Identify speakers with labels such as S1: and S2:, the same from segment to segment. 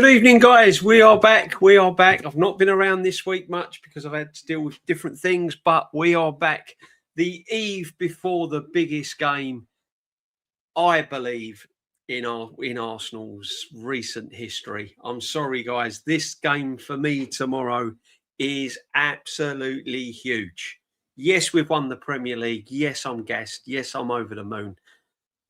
S1: Good evening, guys. We are back. We are back. I've not been around this week much because I've had to deal with different things, but we are back. The eve before the biggest game, I believe, in Arsenal's recent history. I'm sorry, guys. This game for me tomorrow is absolutely huge. Yes, we've won the Premier League. Yes, I'm gassed. Yes, I'm over the moon.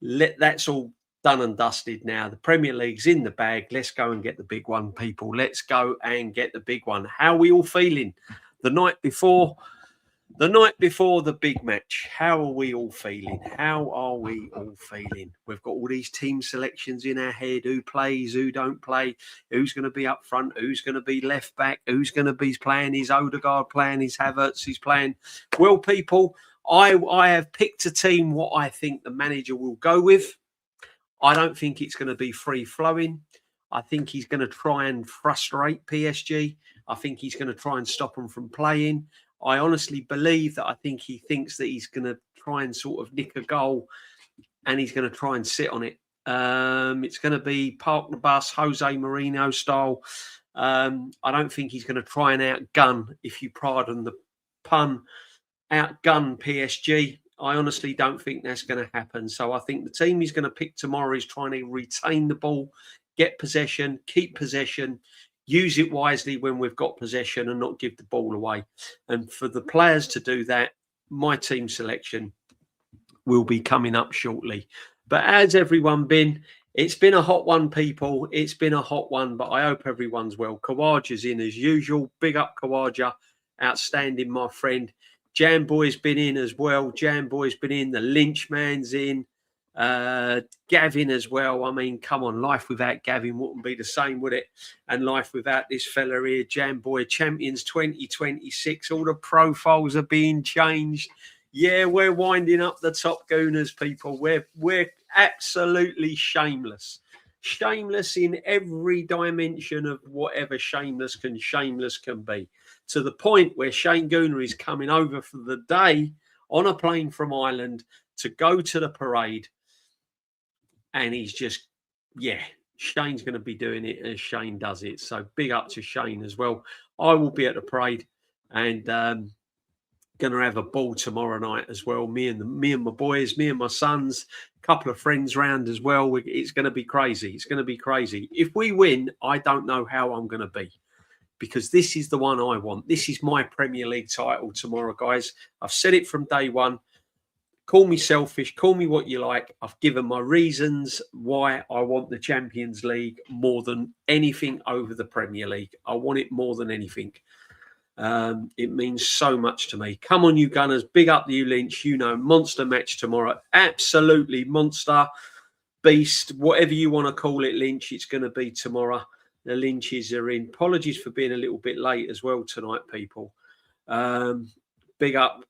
S1: That's all done and dusted now. The Premier League's in the bag. Let's go and get the big one, people. Let's go and get the big one. How are we all feeling? The night before the big match, how are we all feeling? How are we all feeling? We've got all these team selections in our head. Who plays, who don't play, who's going to be up front, who's going to be left back, who's going to be playing his Odegaard, playing his Havertz, he's playing. Well, people, I have picked a team what I think the manager will go with. I don't think it's going to be free-flowing. I think he's going to try and frustrate PSG. I think he's going to try and stop them from playing. I honestly believe that I think he thinks that he's going to try and sort of nick a goal and he's going to try and sit on it. It's going to be park the bus, Jose Mourinho style. I don't think he's going to try and outgun, if you pardon the pun, outgun PSG. I honestly don't think that's going to happen. So I think the team he's going to pick tomorrow is trying to retain the ball, get possession, keep possession, use it wisely when we've got possession and not give the ball away. And for the players to do that, my team selection will be coming up shortly. But as everyone been, it's been a hot one, people. It's been a hot one, but I hope everyone's well. Kawaja's in as usual. Big up Kawaja. Outstanding, my friend. Jam Boy's been in as well. Jam Boy's been in. The Lynch man's in. Gavin as well. I mean, come on, life without Gavin wouldn't be the same, would it? And life without this fella here, Jam Boy, Champions 2026. All the profiles are being changed. Yeah, we're winding up the top gooners, people. We're absolutely shameless. Shameless in every dimension of whatever shameless can be. To the point where Shane Gooner is coming over for the day on a plane from Ireland to go to the parade. And he's just, Shane's going to be doing it as Shane does it. So big up to Shane as well. I will be at the parade and going to have a ball tomorrow night as well. Me and my boys, me and my sons, a couple of friends round as well. It's going to be crazy. It's going to be crazy. If we win, I don't know how I'm going to be. Because this is the one I want. This is my Premier League title tomorrow, guys. I've said it from day one. Call me selfish. Call me what you like. I've given my reasons why I want the Champions League more than anything over the Premier League. I want it more than anything. It means so much to me. Come on, you Gunners. Big up you, Lynch. You know, monster match tomorrow. Absolutely monster, beast, whatever you want to call it, Lynch. It's going to be tomorrow. The Lynches are in. Apologies for being a little bit late as well tonight, people. Big up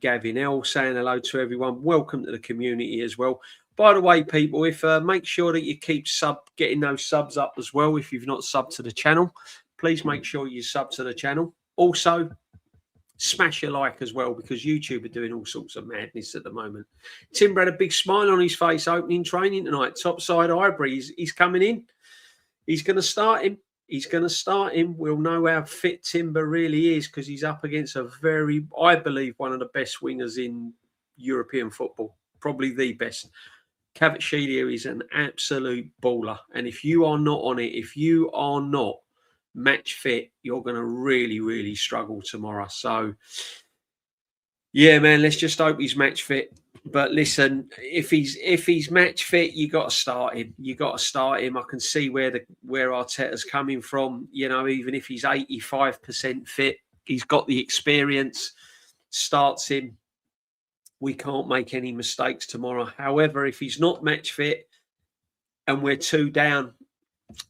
S1: Gavin L saying hello to everyone. Welcome to the community as well. By the way, people, if make sure that you keep getting those subs up as well. If you've not subbed to the channel, please make sure you sub to the channel. Also, smash a like as well because YouTube are doing all sorts of madness at the moment. Timber had a big smile on his face opening training tonight. Topside Ivory, he's coming in. He's going to start him. He's going to start him. We'll know how fit Timber really is because he's up against a very, I believe, one of the best wingers in European football. Probably the best. Kvaratskhelia is an absolute baller. And if you are not on it, if you are not match fit, you're going to really, really struggle tomorrow. So, yeah, man, let's just hope he's match fit. But listen, if he's match fit, you got to start him. You got to start him. I can see where Arteta's coming from. You know, even if he's 85% fit, he's got the experience. Starts him. We can't make any mistakes tomorrow. However, if he's not match fit and we're 2 down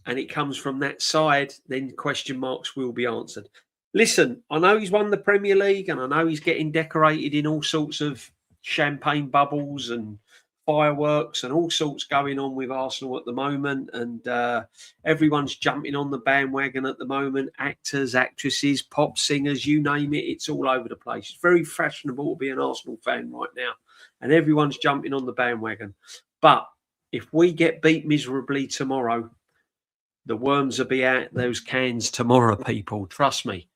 S1: and it comes from that side, then question marks will be answered. Listen, I know he's won the Premier League and I know he's getting decorated in all sorts of champagne bubbles and fireworks and all sorts going on with Arsenal at the moment. And everyone's jumping on the bandwagon at the moment. Actors, actresses, pop singers, you name it. It's all over the place. It's very fashionable to be an Arsenal fan right now. And everyone's jumping on the bandwagon. But if we get beat miserably tomorrow, The worms will be out those cans tomorrow, people. Trust me.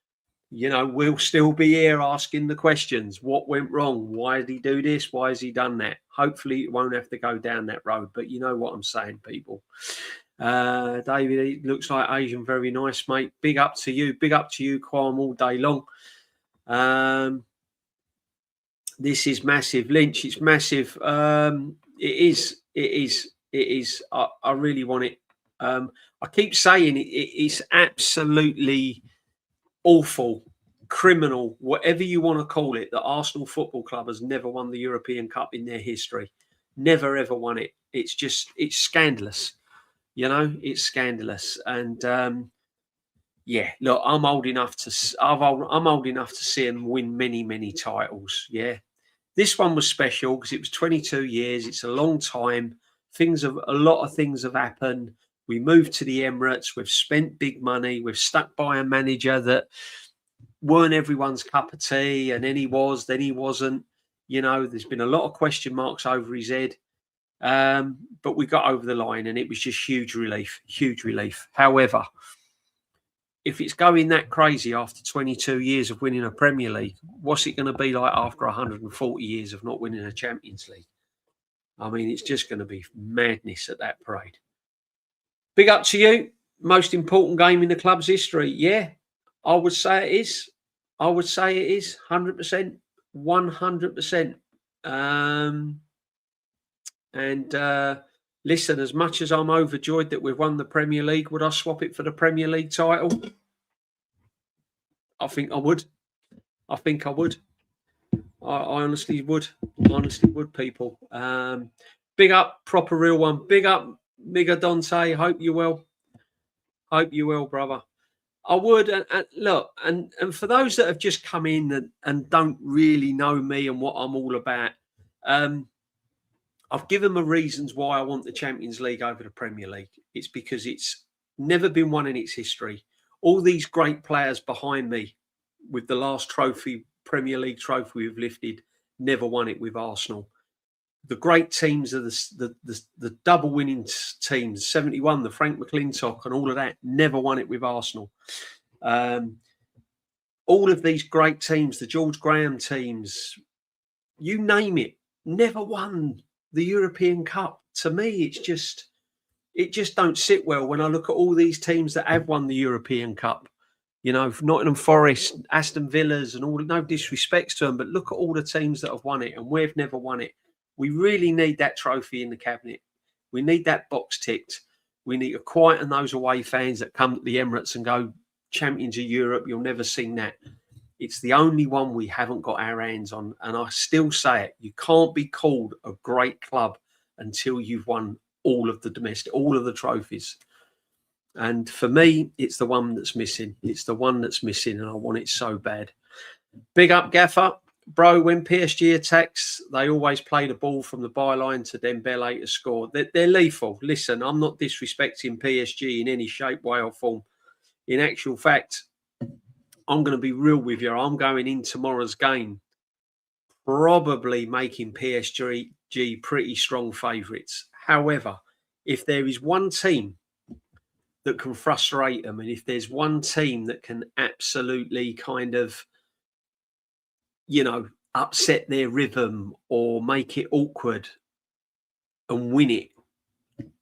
S1: You know, we'll still be here asking the questions. What went wrong? Why did he do this? Why has he done that? Hopefully it won't have to go down that road. But you know what I'm saying, people. David, he looks like Asian. Very nice, mate. Big up to you. Big up to you, Quam, all day long. This is massive. Lynch, it's massive. It is. I really want it. I keep saying it's absolutely awful, criminal, whatever you want to call it, that Arsenal Football Club has never won the European Cup in their history. Never, ever won it. It's scandalous. You know, it's scandalous. And yeah, look, I'm old enough to see them win many, many titles. Yeah. This one was special because it was 22 years. It's a long time. A lot of things have happened. We moved to the Emirates. We've spent big money. We've stuck by a manager that weren't everyone's cup of tea. And then he was, then he wasn't. You know, there's been a lot of question marks over his head. But we got over the line and it was just huge relief. Huge relief. However, if it's going that crazy after 22 years of winning a Premier League, what's it going to be like after 140 years of not winning a Champions League? I mean, it's just going to be madness at that parade. Big up to you. Most important game in the club's history. Yeah, I would say it is. 100%. 100%. Listen, as much as I'm overjoyed that we've won the Premier League, would I swap it for the Premier League title? I think I would. I honestly would. People. Big up, proper real one. Big up, Miga Dante. Hope you well. Brother. I would. And look, and for those that have just come in and don't really know me and what I'm all about, I've given them reasons why I want the Champions League over the Premier League. It's because it's never been won in its history. All these great players behind me with the last Premier League trophy we've lifted, never won it with Arsenal. The great teams are the double winning teams, 71, the Frank McClintock and all of that, never won it with Arsenal. All of these great teams, the George Graham teams, you name it, never won the European Cup. To me, it just don't sit well when I look at all these teams that have won the European Cup. You know, Nottingham Forest, Aston Villas, and all. No disrespects to them, but look at all the teams that have won it, and we've never won it. We really need that trophy in the cabinet. We need that box ticked. We need to quieten those away fans that come to the Emirates and go, champions of Europe. You'll never sing that. It's the only one we haven't got our hands on. And I still say it, you can't be called a great club until you've won all of the trophies. And for me, it's the one that's missing. And I want it so bad. Big up, Gaffer. Bro, when PSG attacks, they always play the ball from the byline to Dembele to score. They're lethal. Listen, I'm not disrespecting PSG in any shape, way or form. In actual fact, I'm going to be real with you. I'm going in tomorrow's game probably making PSG pretty strong favourites. However, if there is one team that can frustrate them, and if there's one team that can absolutely kind of, you know, upset their rhythm or make it awkward and win it,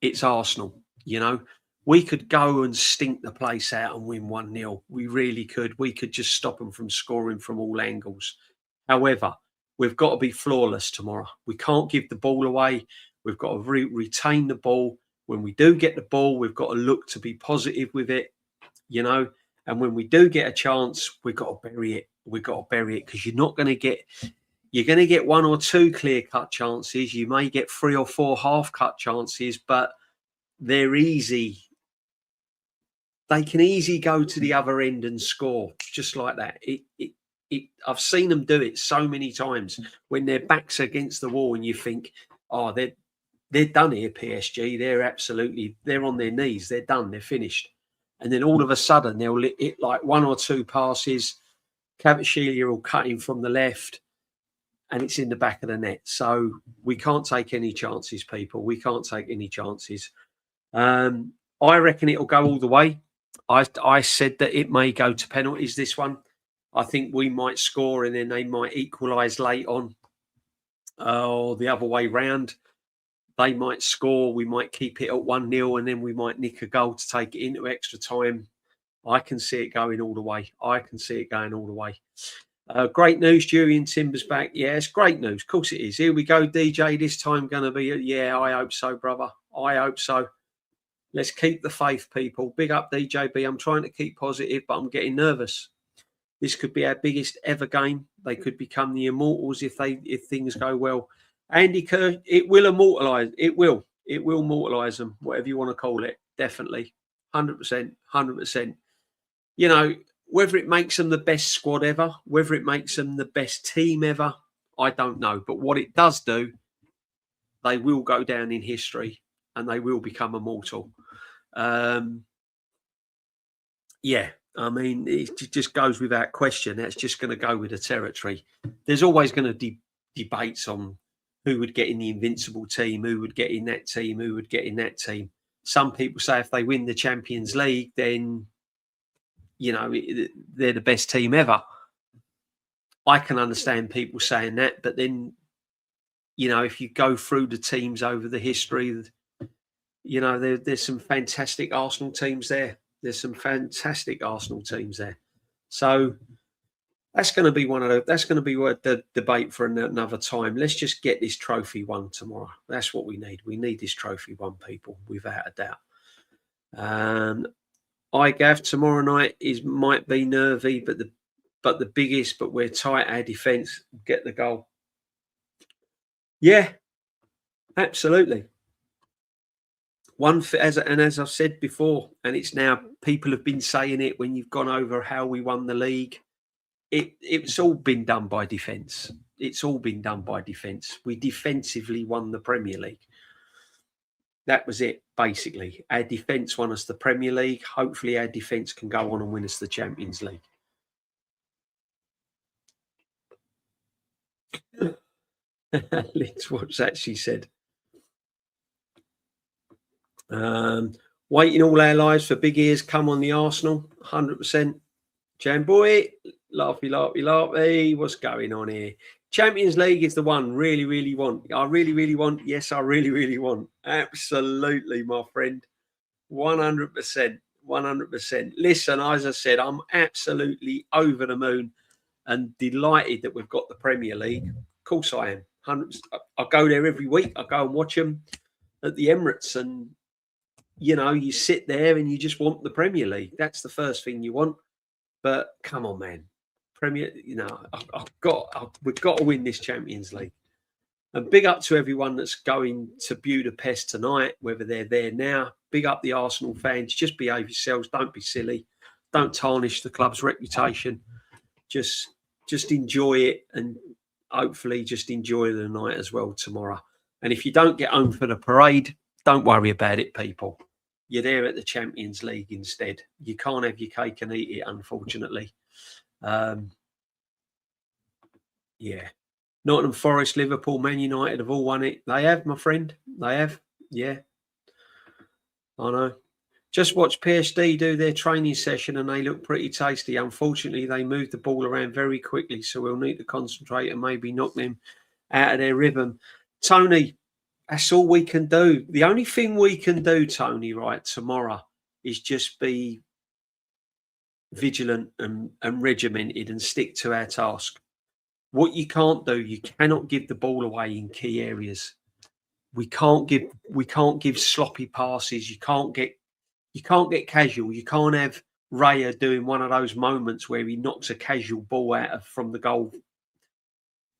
S1: it's Arsenal. You know, we could go and stink the place out and win 1-0. We really could. We could just stop them from scoring from all angles. However, we've got to be flawless tomorrow. We can't give the ball away. We've got to retain the ball. When we do get the ball, we've got to look to be positive with it, you know. And when we do get a chance, we've got to bury it. We've got to bury it because you're going to get one or two clear-cut chances. You may get 3 or 4 half-cut chances, but they're easy. They can easily go to the other end and score just like that. I've seen them do it so many times when their backs against the wall and you think, oh, they're done here, PSG. They're on their knees. They're done. They're finished. And then all of a sudden they'll hit like 1 or 2 passes. Kvaratskhelia will cut in from the left and it's in the back of the net. So we can't take any chances, people. We can't take any chances. I reckon it'll go all the way. I said that it may go to penalties, this one. I think we might score and then they might equalise late on, or the other way round. They might score, we might keep it at 1-0, and then we might nick a goal to take it into extra time. I can see it going all the way. I can see it going all the way. Great news, Julian Timber's back. Yeah, it's great news. Of course it is. Here we go, DJ. This time going to be, yeah, I hope so, brother. I hope so. Let's keep the faith, people. Big up, DJB. I'm trying to keep positive, but I'm getting nervous. This could be our biggest ever game. They could become the immortals if things go well. Andy Kerr, it will immortalise. It will immortalise them, whatever you want to call it. Definitely. 100%. 100%. You know, whether it makes them the best squad ever, whether it makes them the best team ever, I don't know. But what it does do, they will go down in history and they will become immortal. Yeah, I mean, it just goes without question. That's just going to go with the territory. There's always going to be debates on who would get in the invincible team, who would get in that team, who would get in that team. Some people say if they win the Champions League, then, you know, they're the best team ever. I can understand people saying that, but then, you know, if you go through the teams over the history, you know, there's some fantastic Arsenal teams there. There's some fantastic Arsenal teams there. So that's going to be that's going to be the debate for another time. Let's just get this trophy won tomorrow. That's what we need. We need this trophy won, people, without a doubt. IGAV tomorrow night might be nervy, but the biggest, but we're tight. Our defence, get the goal. Yeah, absolutely. As I've said before, and it's now, people have been saying it when you've gone over how we won the league. It's all been done by defence. It's all been done by defence. We defensively won the Premier League. That was it, basically. Our defence won us the Premier League. Hopefully our defence can go on and win us the Champions League. Let's watch that, she said. Waiting all our lives for big ears come on the Arsenal, 100%. Jamboy, laughy. What's going on here? Champions League is the one really, really want. I really, really want. Yes, I really, really want. Absolutely, my friend. 100%. 100%. Listen, as I said, I'm absolutely over the moon and delighted that we've got the Premier League. Of course I am. 100%. I go there every week. I go and watch them at the Emirates, and, you know, you sit there and you just want the Premier League. That's the first thing you want. But come on, man. Premier, you know, we've got to win this Champions League. And big up to everyone that's going to Budapest tonight, whether they're there now. Big up the Arsenal fans. Just behave yourselves. Don't be silly. Don't tarnish the club's reputation. Just enjoy it, and hopefully just enjoy the night as well tomorrow. And if you don't get home for the parade, don't worry about it, people. You're there at the Champions League instead. You can't have your cake and eat it, unfortunately. Yeah. Nottingham Forest, Liverpool, Man United have all won it. They have, my friend. They have. Yeah. I know. Just watch PSG do their training session and they look pretty tasty. Unfortunately, they move the ball around very quickly, so we'll need to concentrate and maybe knock them out of their rhythm. Tony, that's all we can do. The only thing we can do, Tony, right, tomorrow is just be vigilant and regimented and stick to our task. What you can't do, you cannot give the ball away in key areas. We can't give sloppy passes. You can't get casual. You can't have Raya doing one of those moments where he knocks a casual ball out from the goal.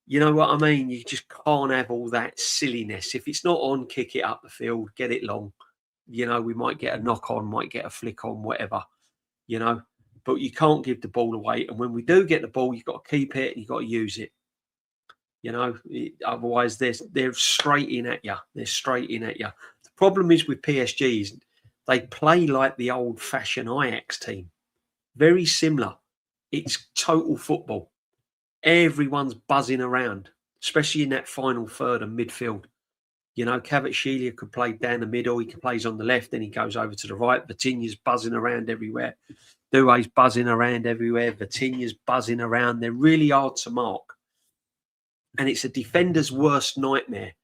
S1: You know what I mean? You just can't have all that silliness. If it's not on, kick it up the field, get it long. You know, we might get a knock on, might get a flick on, whatever, you know. But you can't give the ball away. And when we do get the ball, you've got to keep it and you've got to use it. You know, otherwise they're straight in at you. They're straight in at you. The problem is with PSG is they play like the old-fashioned Ajax team. Very similar. It's total football. Everyone's buzzing around, especially in that final third and midfield. You know, Kvaratskhelia could play down the middle. He plays on the left, then he goes over to the right. Vitinha's buzzing around everywhere. Doué's buzzing around everywhere. Vitinha's buzzing around. They're really hard to mark. And it's a defender's worst nightmare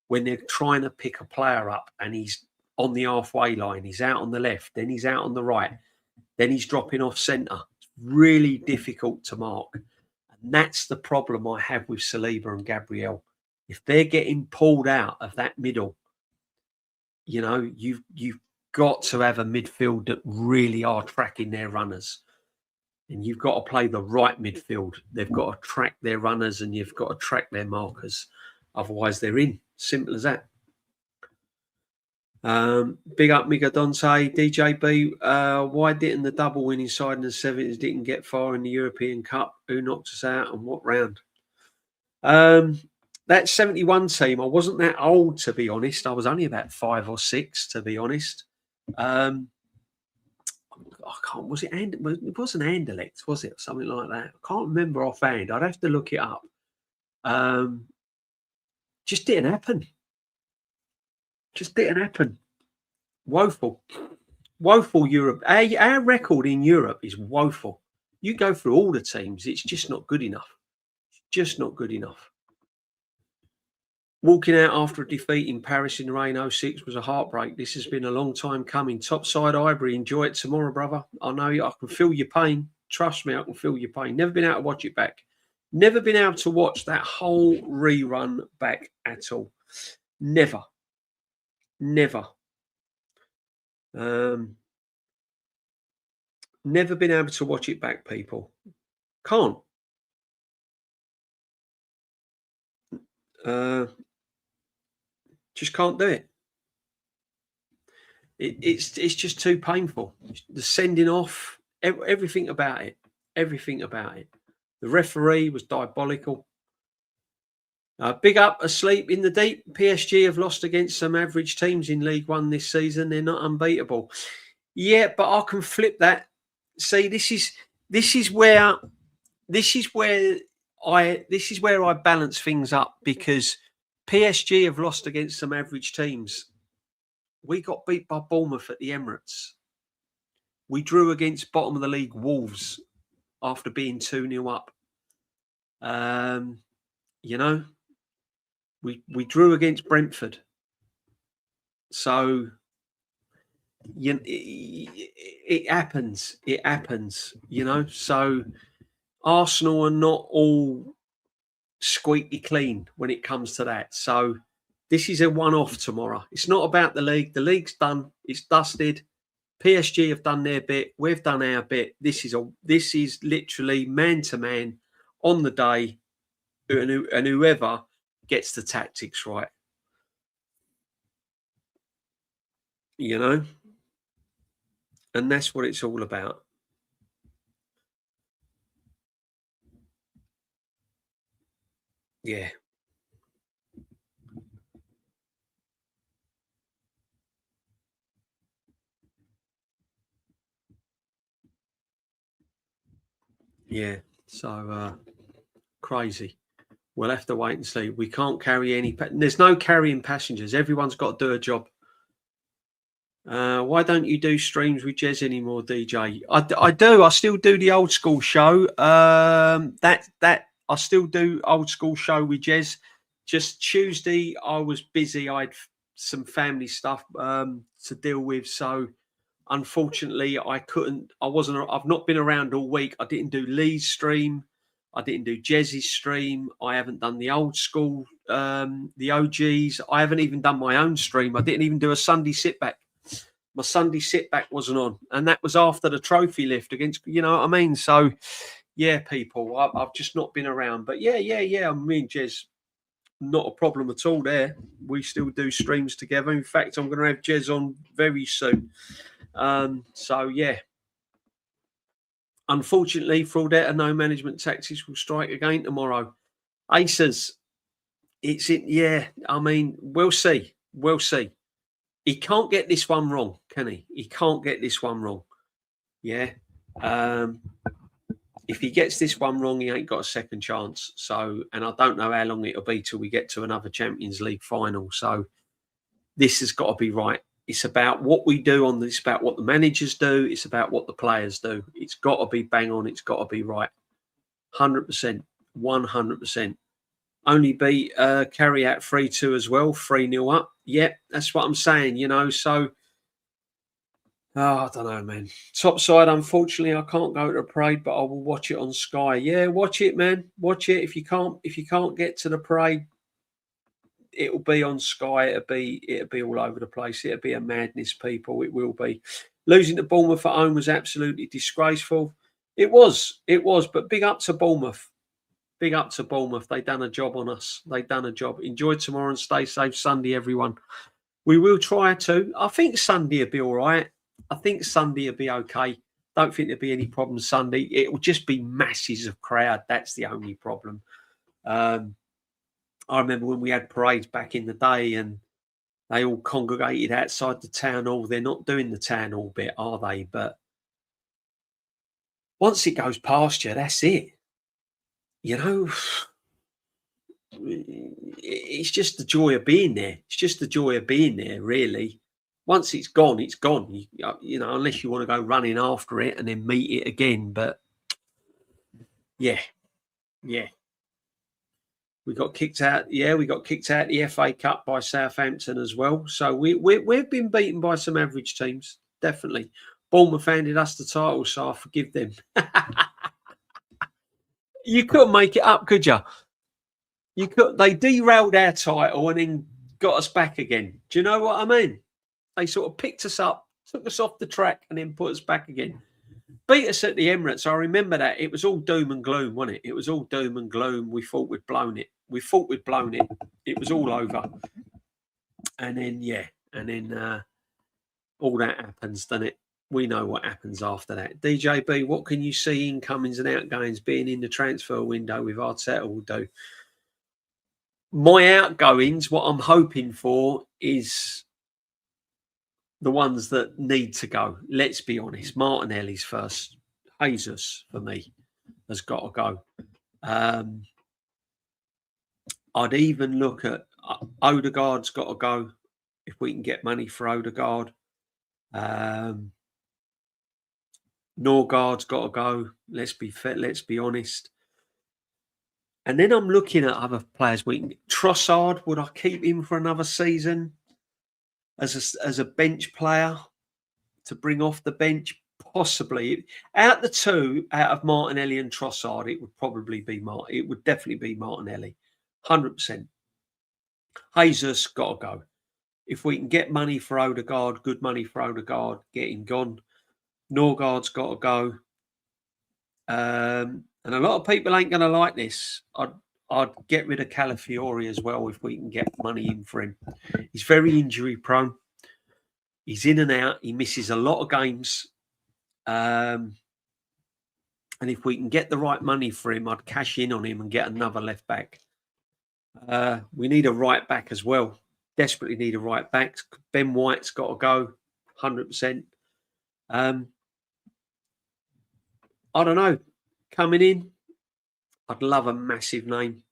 S1: when they're trying to pick a player up and he's on the halfway line. He's out on the left, then he's out on the right, then he's dropping off centre. It's really difficult to mark. And that's the problem I have with Saliba and Gabriel. If they're getting pulled out of that middle, you know, you've got to have a midfield that really are tracking their runners. And you've got to play the right midfield. They've got to track their runners and you've got to track their markers. Otherwise, they're in. Simple as that. Big up Mika Dante. DJB, why didn't the double winning side in the 70s didn't get far in the European Cup? Who knocked us out and what round? That 71 team, I wasn't that old, to be honest. I was only about 5 or 6, to be honest. I can't. Was it? It wasn't Anderlecht, was it? Something like that. I can't remember offhand. I'd have to look it up. Just didn't happen. Just didn't happen. Woeful. Woeful Europe. Our record in Europe is woeful. You go through all the teams, it's just not good enough. Just not good enough. Walking out after a defeat in Paris in the rain 06 was a heartbreak. This has been a long time coming. Topside Highbury, enjoy it tomorrow, brother. I know I can feel your pain. Trust me, I can feel your pain. Never been able to watch it back. Never been able to watch that whole rerun back at all. Never. Never. Never been able to watch it back, people. Can't. Just can't do it. It's just too painful. The sending off, everything about it. Everything about it. The referee was diabolical. Big up, asleep in the deep. PSG have lost against some average teams in League One this season. They're not unbeatable. Yeah, but I can flip that. See, this is where I balance things up, because PSG have lost against some average teams. We got beat by Bournemouth at the Emirates. We drew against bottom of the league Wolves after being 2-0 up. You know, we drew against Brentford. So it happens. It happens, you know. So Arsenal are not all squeaky clean when it comes to that. So this is a one-off tomorrow. It's not about the league. The league's done. It's dusted. PSG have done their bit. We've done our bit. This is literally man-to-man on the day, and whoever gets the tactics right. You know? And that's what it's all about. Yeah. Yeah. So crazy. We'll have to wait and see. We can't carry any. There's no carrying passengers. Everyone's got to do a job. Why don't you do streams with Jez anymore, DJ? I do. I still do the old school show. That I still do old school show with Jez. Just Tuesday, I was busy. I had some family stuff to deal with, so unfortunately, I couldn't. I've not been around all week. I didn't do Lee's stream. I didn't do Jez's stream. I haven't done the old school, the OGs. I haven't even done my own stream. I didn't even do a Sunday sit back. My Sunday sit back wasn't on, and that was after the trophy lift against. You know what I mean? So, yeah, people, I've just not been around. But yeah. I mean, Jez, not a problem at all. There, we still do streams together. In fact, I'm going to have Jez on very soon. So yeah. Unfortunately, Fraudetta, no management tactics will strike again tomorrow. Aces, it's it. Yeah, I mean, we'll see. We'll see. He can't get this one wrong, can he? He can't get this one wrong. Yeah. If he gets this one wrong, he ain't got a second chance. So, and I don't know how long it'll be till we get to another Champions League final. So, this has got to be right. It's about what we do on this, about what the managers do. It's about what the players do. It's got to be bang on. It's got to be right. 100%, 100%. Only beat Carry Out 3-2 as well, 3-0 up. Yeah, that's what I'm saying, so I don't know, man. Top side, unfortunately, I can't go to the parade, but I will watch it on Sky. Yeah, watch it, man. Watch it. If you can't get to the parade, it'll be on Sky. It'll be all over the place. It'll be a madness, people. It will be. Losing to Bournemouth at home was absolutely disgraceful. It was. But big up to Bournemouth. Big up to Bournemouth. They done a job on us. They done a job. Enjoy tomorrow and stay safe Sunday, everyone. We will try to. I think Sunday will be all right. I think Sunday will be okay. Don't think there'll be any problems Sunday. It will just be masses of crowd. That's the only problem. I remember when we had parades back in the day and they all congregated outside the town hall. They're not doing the town hall bit, are they? But once it goes past you, that's it. It's just the joy of being there. It's just the joy of being there, really. Once it's gone, it's gone. Unless you want to go running after it and then meet it again. But yeah. We got kicked out. Yeah, we got kicked out the FA Cup by Southampton as well. So we've been beaten by some average teams, definitely. Bournemouth handed us the title, so I forgive them. You couldn't make it up, could you? They derailed our title and then got us back again. Do you know what I mean? They sort of picked us up, took us off the track, and then put us back again. Beat us at the Emirates. I remember that. It was all doom and gloom, wasn't it? It was all doom and gloom. We thought we'd blown it. It was all over. And then, all that happens, doesn't it? We know what happens after that. DJB, what can you see incomings and outgoings being in the transfer window with Arteta will do? My outgoings, what I'm hoping for is the ones that need to go. Let's be honest. Martinelli's first. Jesus, for me, has got to go. I'd even look at Odegaard's got to go if we can get money for Odegaard. Norgard's got to go. Let's be honest. And then I'm looking at other players. Trossard, would I keep him for another season as a bench player to bring off the bench? Possibly. Out of Martinelli and Trossard, it would probably be it would definitely be Martinelli, 100%. Jesus got to go. If we can get money for Odegaard, good money for Odegaard, get him gone. Norgard's got to go. And a lot of people ain't going to like this. I'd get rid of Calafiori as well if we can get money in for him. He's very injury prone. He's in and out. He misses a lot of games. And if we can get the right money for him, I'd cash in on him and get another left back. We need a right back as well. Desperately need a right back. Ben White's got to go, 100%. I don't know. Coming in, I'd love a massive name.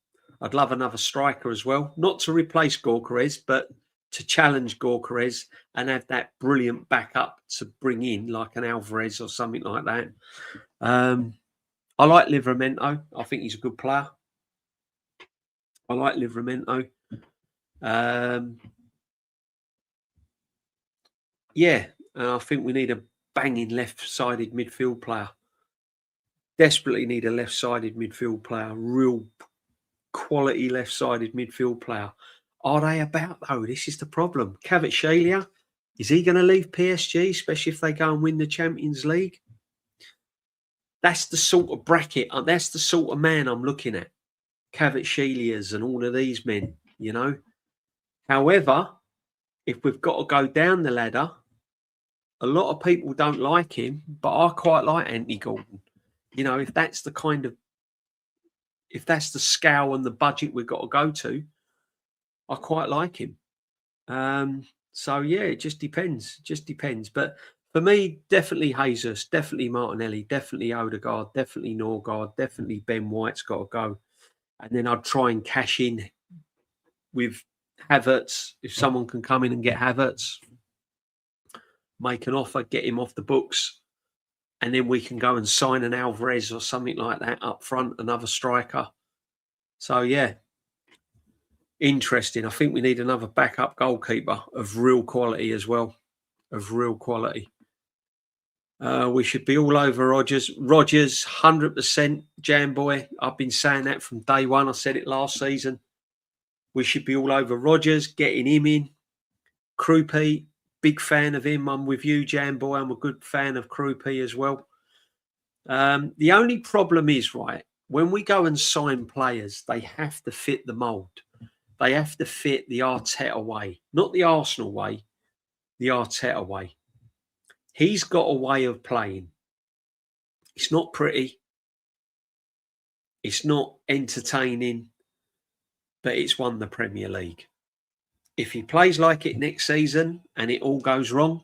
S1: I'd love another striker as well. Not to replace Gyökeres, but to challenge Gyökeres and have that brilliant backup to bring in, like an Alvarez or something like that. I like Livramento. I think he's a good player. I like Livramento. Yeah, and I think we need a banging left-sided midfield player. Desperately need a left-sided midfield player. Real quality left-sided midfield player. Are they about, though? This is the problem. Kvaratskhelia, is he going to leave PSG, especially if they go and win the Champions League? That's the sort of bracket. That's the sort of man I'm looking at. Kvaratskhelia and all of these men, However, if we've got to go down the ladder, a lot of people don't like him, but I quite like Anthony Gordon. If that's the scale and the budget we've got to go to, I quite like him. So yeah, it just depends. But for me, definitely Jesus, definitely Martinelli, definitely Odegaard, definitely Norgard, definitely Ben White's got to go. And then I'd try and cash in with Havertz, if someone can come in and get Havertz, make an offer, get him off the books, and then we can go and sign an Alvarez or something like that up front, another striker. So, yeah, interesting. I think we need another backup goalkeeper of real quality as well, of real quality. We should be all over Rodgers. Rodgers, 100%, Jam Boy. I've been saying that from day one. I said it last season. We should be all over Rodgers, getting him in. Krupi, big fan of him. I'm with you, Jam Boy. I'm a good fan of Krupi as well. The only problem is, right, when we go and sign players, they have to fit the mould. They have to fit the Arteta way, not the Arsenal way, the Arteta way. He's got a way of playing. It's not pretty. It's not entertaining, but it's won the Premier League. If he plays like it next season and it all goes wrong,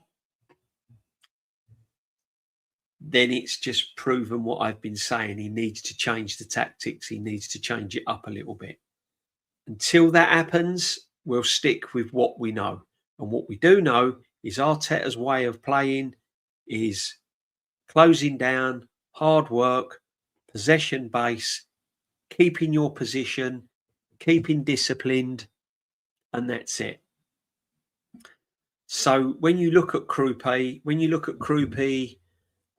S1: then it's just proven what I've been saying. He needs to change the tactics. He needs to change it up a little bit. Until that happens, we'll stick with what we know. And what we do know is Arteta's way of playing is closing down, hard work, possession base, keeping your position, keeping disciplined, and that's it. So when you look at Krupi,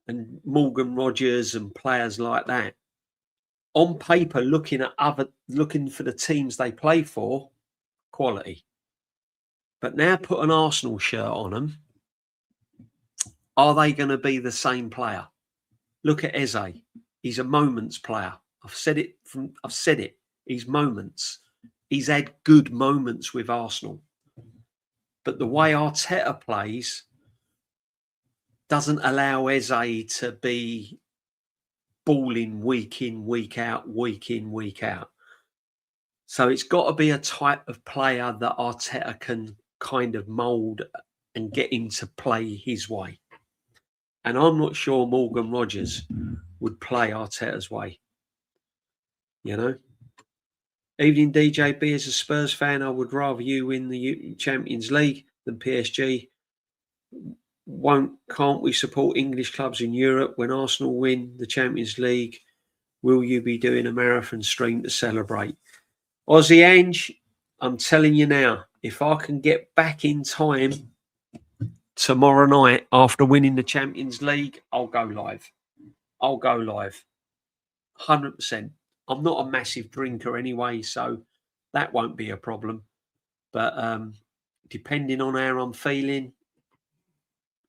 S1: and Morgan Rodgers and players like that, on paper, looking for the teams they play for, quality. But now put an Arsenal shirt on them. Are they going to be the same player? Look at Eze. He's a moments player. I've said it. He's moments. He's had good moments with Arsenal. But the way Arteta plays doesn't allow Eze to be balling week in, week out, week in, week out. So it's got to be a type of player that Arteta can kind of mould and get him to play his way. And I'm not sure Morgan Rodgers would play Arteta's way. You know? Evening DJB, as a Spurs fan, I would rather you win the Champions League than PSG. Can't we support English clubs in Europe when Arsenal win the Champions League? Will you be doing a marathon stream to celebrate? Aussie Ange, I'm telling you now, if I can get back in time tomorrow night after winning the Champions League, I'll go live. 100%. I'm not a massive drinker anyway, so that won't be a problem. But depending on how I'm feeling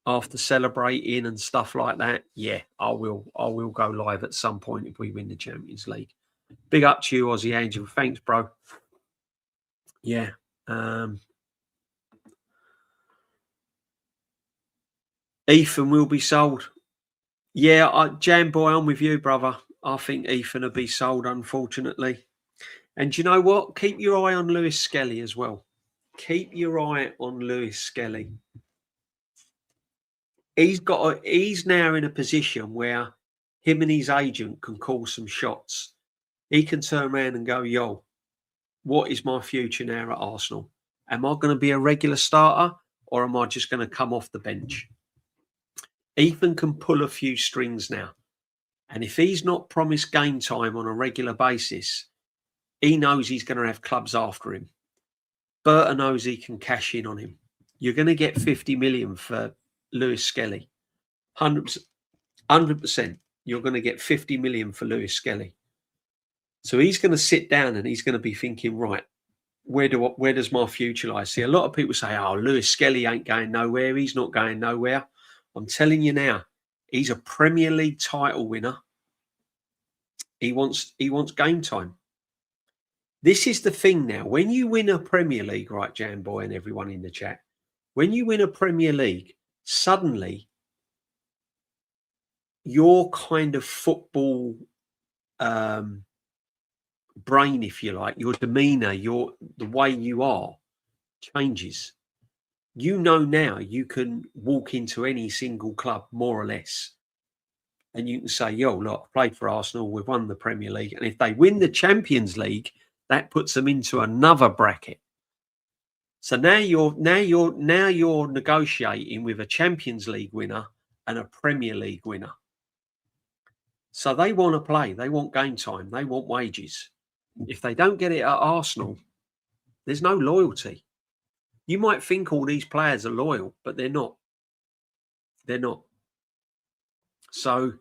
S1: after celebrating and stuff like that, yeah, I will go live at some point if we win the Champions League. Big up to you, Aussie Angel. Thanks, bro. Yeah. Ethan will be sold. Yeah, Jam Boy, I'm with you, brother. I think Ethan will be sold, unfortunately. And you know what? Keep your eye on Lewis Skelly as well. Keep your eye on Lewis Skelly. He's now in a position where him and his agent can call some shots. He can turn around and go, yo, what is my future now at Arsenal? Am I going to be a regular starter or am I just going to come off the bench? Ethan can pull a few strings now. And if he's not promised game time on a regular basis, he knows he's going to have clubs after him. Berta knows he can cash in on him. You're going to get 50 million for Lewis Skelly. 100%. You're going to get 50 million for Lewis Skelly. So he's going to sit down and he's going to be thinking, right, where does my future lie? See, a lot of people say, oh, Lewis Skelly ain't going nowhere. He's not going nowhere. I'm telling you now, he's a Premier League title winner. He wants game time. This is the thing now. When you win a Premier League, right, Jan Boy and everyone in the chat, when you win a Premier League, suddenly your kind of football brain, if you like, your demeanour, the way you are changes. You know now you can walk into any single club, more or less, and you can say, yo, look, I played for Arsenal, we've won the Premier League. And if they win the Champions League, that puts them into another bracket. So now you're negotiating with a Champions League winner and a Premier League winner. So they want to play. They want game time. They want wages. If they don't get it at Arsenal, there's no loyalty. You might think all these players are loyal, but they're not. They're not. So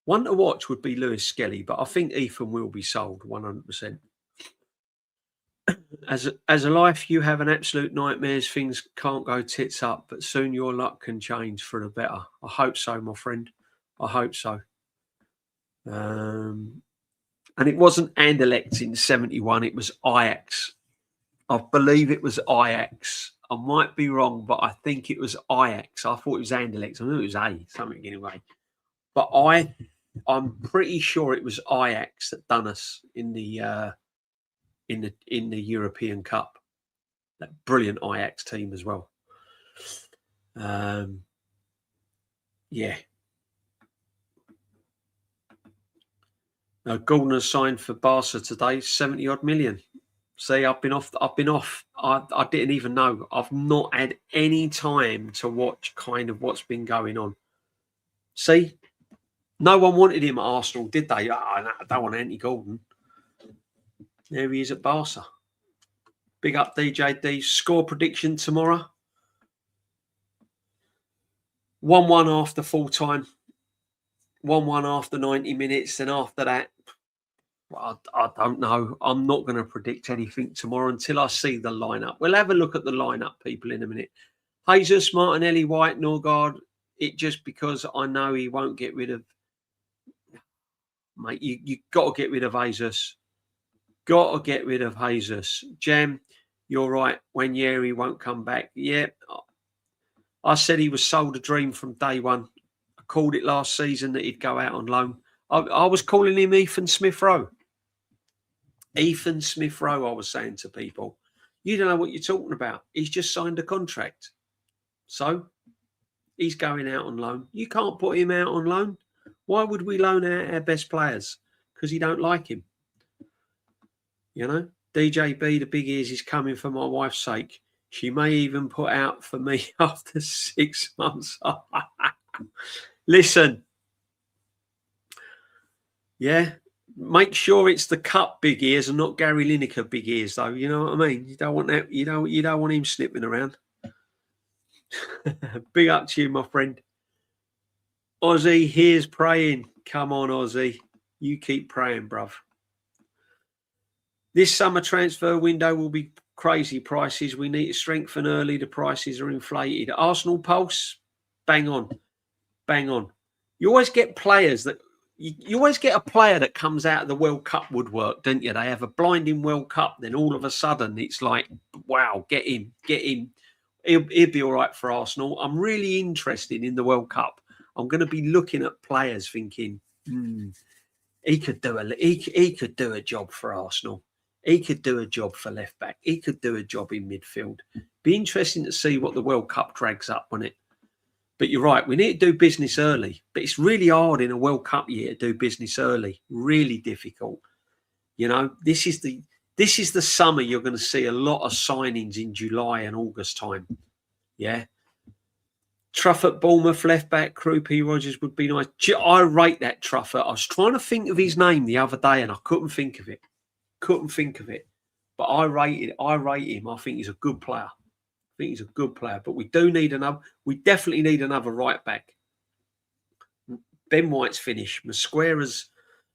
S1: one to watch would be Lewis Skelly, but I think Ethan will be sold 100%. As a life, you have an absolute nightmares. Things can't go tits up, but soon your luck can change for the better. I hope so, my friend. I hope so. And it wasn't Anderlecht in 71. It was Ajax. I believe it was Ajax. I might be wrong, but I think it was Ajax. I thought it was Anderlecht. I knew it was something anyway. But I'm pretty sure it was Ajax that done us in the European Cup. That brilliant Ajax team as well. Yeah. Gordon has signed for Barca today, 70 odd million. See, I've been off. I didn't even know. I've not had any time to watch kind of what's been going on. See, no one wanted him at Arsenal, did they? I don't want Anthony Gordon. There he is at Barca. Big up DJD. Score prediction tomorrow. 1-1 after full time. 1-1 after 90 minutes. And after that, well, I don't know. I'm not going to predict anything tomorrow until I see the lineup. We'll have a look at the lineup, people, in a minute. Jesus, Martinelli, White, Norgard. It just because I know he won't get rid of... Mate, you got to get rid of Jesus. Got to get rid of Jesus. Jam, you're right. Wanyeri won't come back. Yeah, I said he was sold a dream from day one. I called it last season that he'd go out on loan. I was calling him Ethan Smith-Rowe. Ethan Smith-Rowe, I was saying to people. You don't know what you're talking about. He's just signed a contract. So, he's going out on loan. You can't put him out on loan. Why would we loan out our best players? Because you don't like him. You know, DJB, the big ears is coming for my wife's sake. She may even put out for me after 6 months. Listen. Yeah. Make sure it's the cup big ears and not Gary Lineker big ears, though. You know what I mean? You don't want that. You don't want him snipping around. Big up to you, my friend. Ozzy, here's praying. Come on, Ozzy. You keep praying, bruv. This summer transfer window will be crazy prices. We need to strengthen early. The prices are inflated. Arsenal Pulse, bang on. Bang on. You always get players that... You always get a player that comes out of the World Cup woodwork, don't you? They have a blinding World Cup. Then all of a sudden, it's like, wow, get him. He'll be all right for Arsenal. I'm really interested in the World Cup. I'm going to be looking at players thinking, he could do a job for Arsenal. He could do a job for left back. He could do a job in midfield. Be interesting to see what the World Cup drags up on it. But you're right, we need to do business early. But it's really hard in a World Cup year to do business early. Really difficult. You know, this is the summer you're going to see a lot of signings in July and August time. Yeah. Truffert, Bournemouth, left back, Krupi, Rogers would be nice. I rate that Truffert. I was trying to think of his name the other day and I couldn't think of it. But I rate him. I think he's a good player. But we definitely need another right back. Ben White's finished. Mosquera's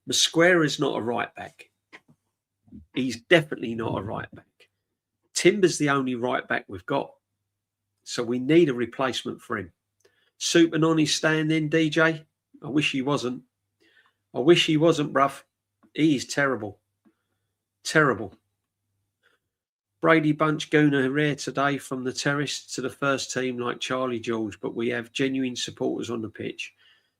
S1: not a right back. He's definitely not a right back. Timber's the only right back we've got. So we need a replacement for him. Supernon staying in, DJ. I wish he wasn't, bruv. He's terrible. Terrible. Brady Bunch Guna rare today from the terrace to the first team like Charlie George, but we have genuine supporters on the pitch.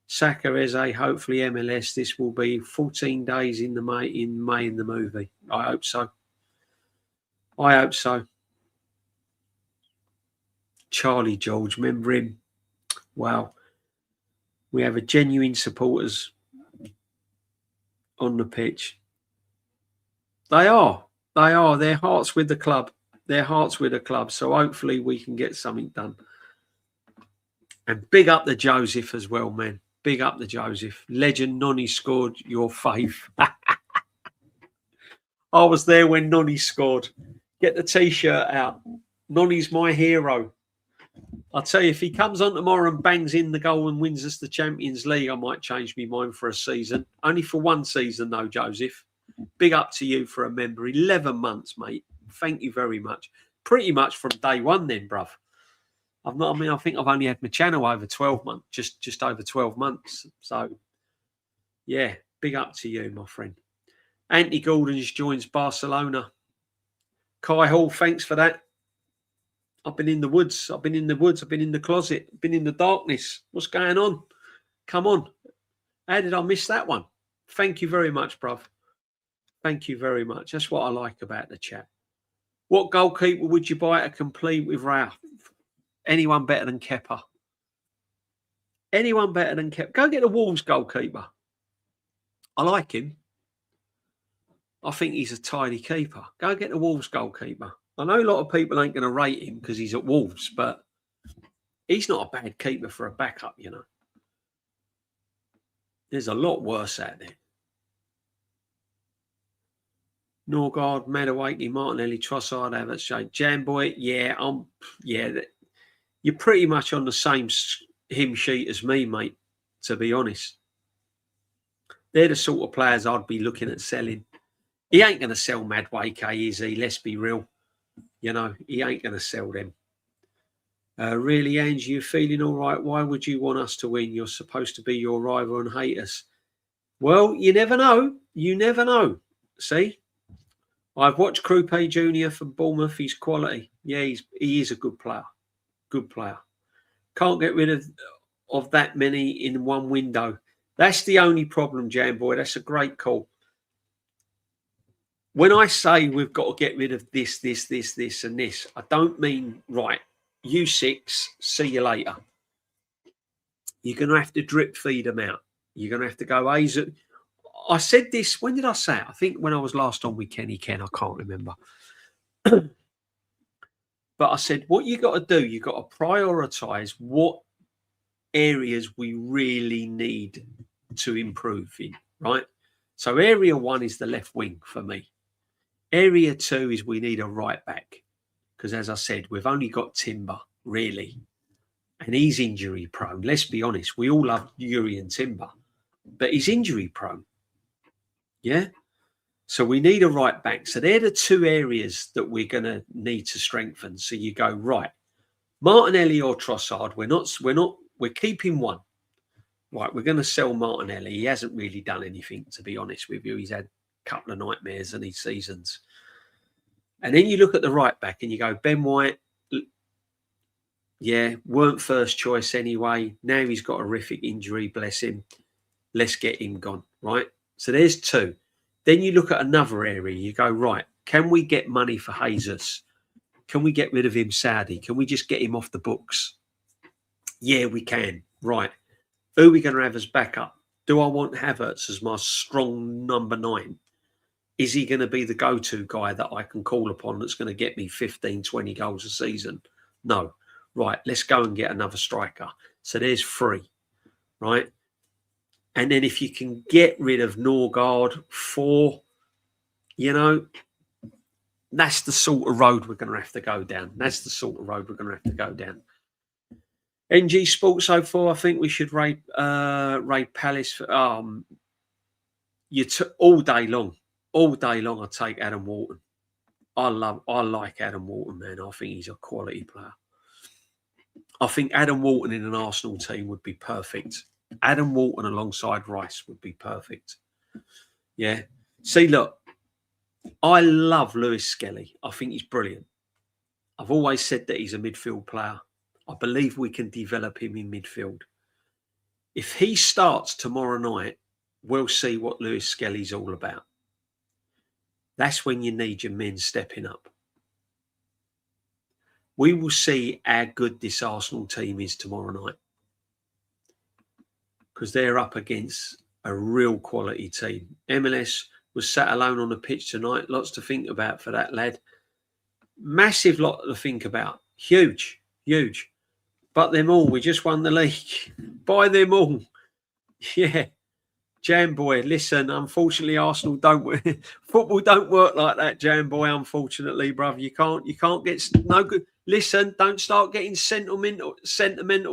S1: Saka Eze, hopefully MLS. This will be 14 days in May in the movie. I hope so. Charlie George, remember him? Wow. We have a genuine supporters on the pitch. They are. Their hearts with the club. their hearts with the club. So hopefully we can get something done. And big up the Joseph as well, man. Big up the Joseph. Legend Nonny scored your fave. I was there when Nonny scored. Get the T-shirt out. Nonny's my hero. I'll tell you, if he comes on tomorrow and bangs in the goal and wins us the Champions League, I might change my mind for a season. Only for one season, though, Joseph. Big up to you for a member. 11 months, mate. Thank you very much. Pretty much from day one then, bruv. I think I've only had my channel over 12 months, just over 12 months. So, yeah, big up to you, my friend. Anthony Gordons joins Barcelona. Kai Hall, thanks for that. I've been in the woods. I've been in the closet. I've been in the darkness. What's going on? Come on. How did I miss that one? Thank you very much, bruv. Thank you very much. That's what I like about the chat. What goalkeeper would you buy to complete with Ralph? Anyone better than Kepa? Anyone better than Kepa? Go get the Wolves goalkeeper. I like him. I think he's a tidy keeper. Go get the Wolves goalkeeper. I know a lot of people ain't going to rate him because he's at Wolves, but he's not a bad keeper for a backup, you know. There's a lot worse out there. Norgard, Madueke, Martinelli, Trossard, Havertz, Jamboy. Yeah, you're pretty much on the same hymn sheet as me, mate, to be honest. They're the sort of players I'd be looking at selling. He ain't going to sell Madueke, is he? Let's be real. You know, he ain't going to sell them. Really, Angie, you feeling all right? Why would you want us to win? You're supposed to be your rival and hate us. Well, you never know. You never know. See? I've watched Krupe Jr. from Bournemouth. He's quality. Yeah, he is a good player. Good player. Can't get rid of that many in one window. That's the only problem, Jamboy. That's a great call. When I say we've got to get rid of this, and this, I don't mean, right, you 6, see you later. You're going to have to drip feed them out. You're going to have to go, I said this, when did I say it? I think when I was last on with Kenny Ken, I can't remember. But I said, what you got to do, you got to prioritise what areas we really need to improve in, right? So area 1 is the left wing for me. Area 2 is we need a right back. Because as I said, we've only got Timber, really. And he's injury prone. Let's be honest. We all love Jurrien Timber. But he's injury prone. Yeah? So we need a right back. So they're the 2 areas that we're going to need to strengthen. So you go, right, Martinelli or Trossard, we're keeping one. Right, we're going to sell Martinelli. He hasn't really done anything, to be honest with you. He's had a couple of nightmares in these seasons. And then you look at the right back and you go, Ben White, yeah, weren't first choice anyway. Now he's got a horrific injury, bless him. Let's get him gone, right? So there's 2. Then you look at another area. You go, right, can we get money for Jesus? Can we get rid of him, Saudi? Can we just get him off the books? Yeah, we can. Right. Who are we going to have as backup? Do I want Havertz as my strong number 9? Is he going to be the go-to guy that I can call upon that's going to get me 15, 20 goals a season? No. Right, let's go and get another striker. So there's 3, right? And then if you can get rid of Norgard, 4, you know, that's the sort of road we're going to have to go down. That's the sort of road we're going to have to go down. NG Sports 04, I think we should raid Palace. For, all day long. All day long, I take Adam Wharton. I like Adam Wharton, man. I think he's a quality player. I think Adam Wharton in an Arsenal team would be perfect. Adam Wharton alongside Rice would be perfect. Yeah. See, look, I love Lewis Skelly. I think he's brilliant. I've always said that he's a midfield player. I believe we can develop him in midfield. If he starts tomorrow night, we'll see what Lewis Skelly's all about. That's when you need your men stepping up. We will see how good this Arsenal team is tomorrow night. Because they're up against a real quality team. MLS was sat alone on the pitch tonight. Lots to think about for that lad. Massive lot to think about. Huge, huge. But them all, we just won the league. Buy them all. Yeah. Jam boy, listen, unfortunately, Arsenal don't football don't work like that, Jam boy. Unfortunately, brother, you can't get no good. Listen, don't start getting sentimental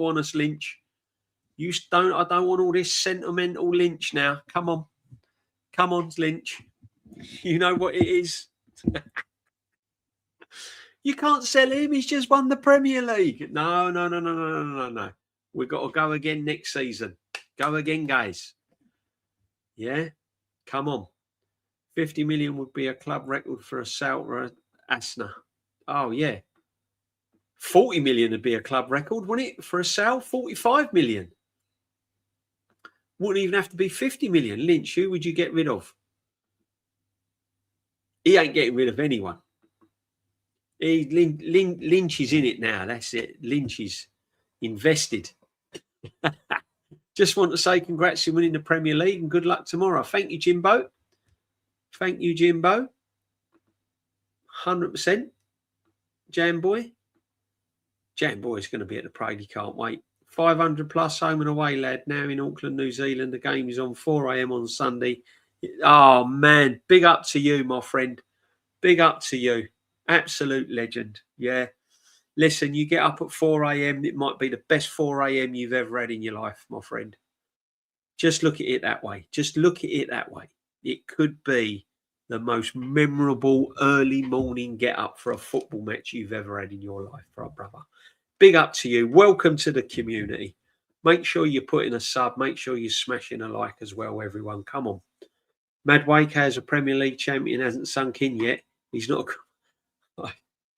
S1: on us, Lynch. I don't want all this sentimental Lynch now. Come on, Lynch. You know what it is. You can't sell him. He's just won the Premier League. No. We've got to go again next season. Go again, guys. Yeah, come on. 50 million would be a club record for a Salter Asna. Oh, yeah. 40 million would be a club record, wouldn't it? For a Sal, 45 million. Wouldn't even have to be 50 million. Lynch, who would you get rid of? He ain't getting rid of anyone. Lynch is in it now. That's it. Lynch is invested. Just want to say congrats on winning the Premier League and good luck tomorrow. Thank you, Jimbo. 100%. Jam Boy. Jam Boy is going to be at the parade. He can't wait. 500 plus home and away, lad. Now in Auckland, New Zealand. The game is on 4 a.m. on Sunday. Oh, man. Big up to you, my friend. Big up to you. Absolute legend. Yeah. Listen, you get up at 4 a.m. It might be the best 4 a.m. you've ever had in your life, my friend. Just look at it that way. It could be the most memorable early morning get up for a football match you've ever had in your life, brother. Big up to you. Welcome to the community. Make sure you're putting a sub. Make sure you're smashing a like as well, everyone. Come on. Mad Wake as a Premier League champion hasn't sunk in yet. He's not.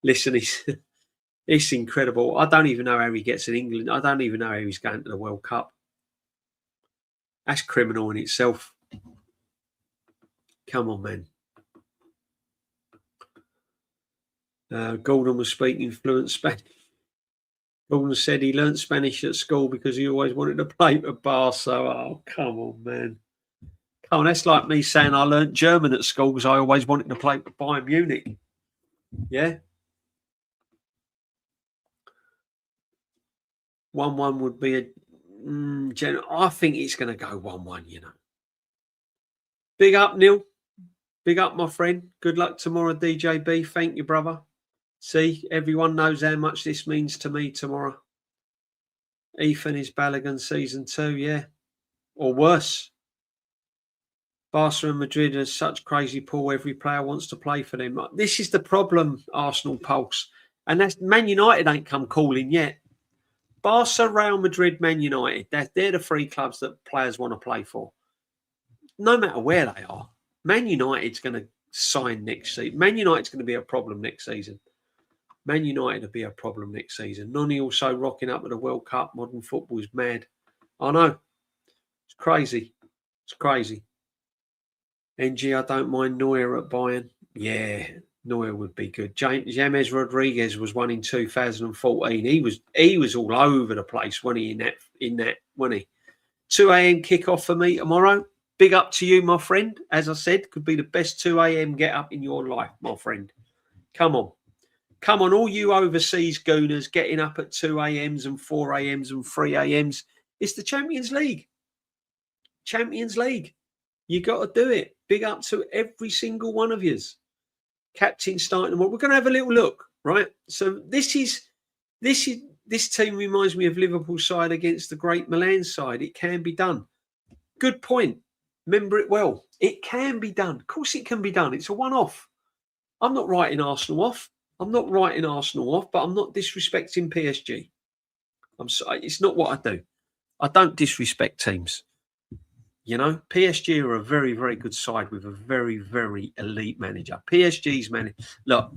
S1: Listen, it's incredible. I don't even know how he gets in England. I don't even know how he's going to the World Cup. That's criminal in itself. Come on, man. Gordon was speaking fluent Spanish. Gordon said he learnt Spanish at school because he always wanted to play for Barca. Oh, come on, man. Come on, that's like me saying I learnt German at school because I always wanted to play for Bayern Munich. Yeah. 1-1 would be I think it's going to go 1-1, you know. Big up, Neil. Big up, my friend. Good luck tomorrow, DJB. Thank you, brother. See, everyone knows how much this means to me tomorrow. Ethan is Balogun season 2, yeah. Or worse. Barca and Madrid are such crazy pool. Every player wants to play for them. This is the problem, Arsenal Pulse. And that's Man United ain't come calling yet. Barca, Real Madrid, Man United. They're the three clubs that players want to play for. No matter where they are. Man United's going to sign next season. Man United's going to be a problem next season. Man United will be a problem next season. Noni also rocking up at the World Cup. Modern football is mad. I know. It's crazy. It's crazy. NG, I don't mind Neuer at Bayern. Yeah, Neuer would be good. James Rodriguez was one in 2014. He was all over the place, wasn't he? In that, wasn't he? 2 a.m. kickoff for me tomorrow. Big up to you, my friend. As I said, could be the best 2 a.m. get up in your life, my friend. Come on. Come on, all you overseas gooners getting up at 2 a.m.s and 4 a.m.s and 3 a.m.s. It's the Champions League. Champions League. You got to do it. Big up to every single one of yous. Captain starting tomorrow. We're going to have a little look, right? So this team reminds me of Liverpool's side against the great Milan side. It can be done. Good point. Remember it well. It can be done. Of course it can be done. It's a one-off. I'm not writing Arsenal off. But I'm not disrespecting PSG. I'm sorry. It's not what I do. I don't disrespect teams. You know, PSG are a very, very good side with a very, very elite manager. PSG's manager. Look,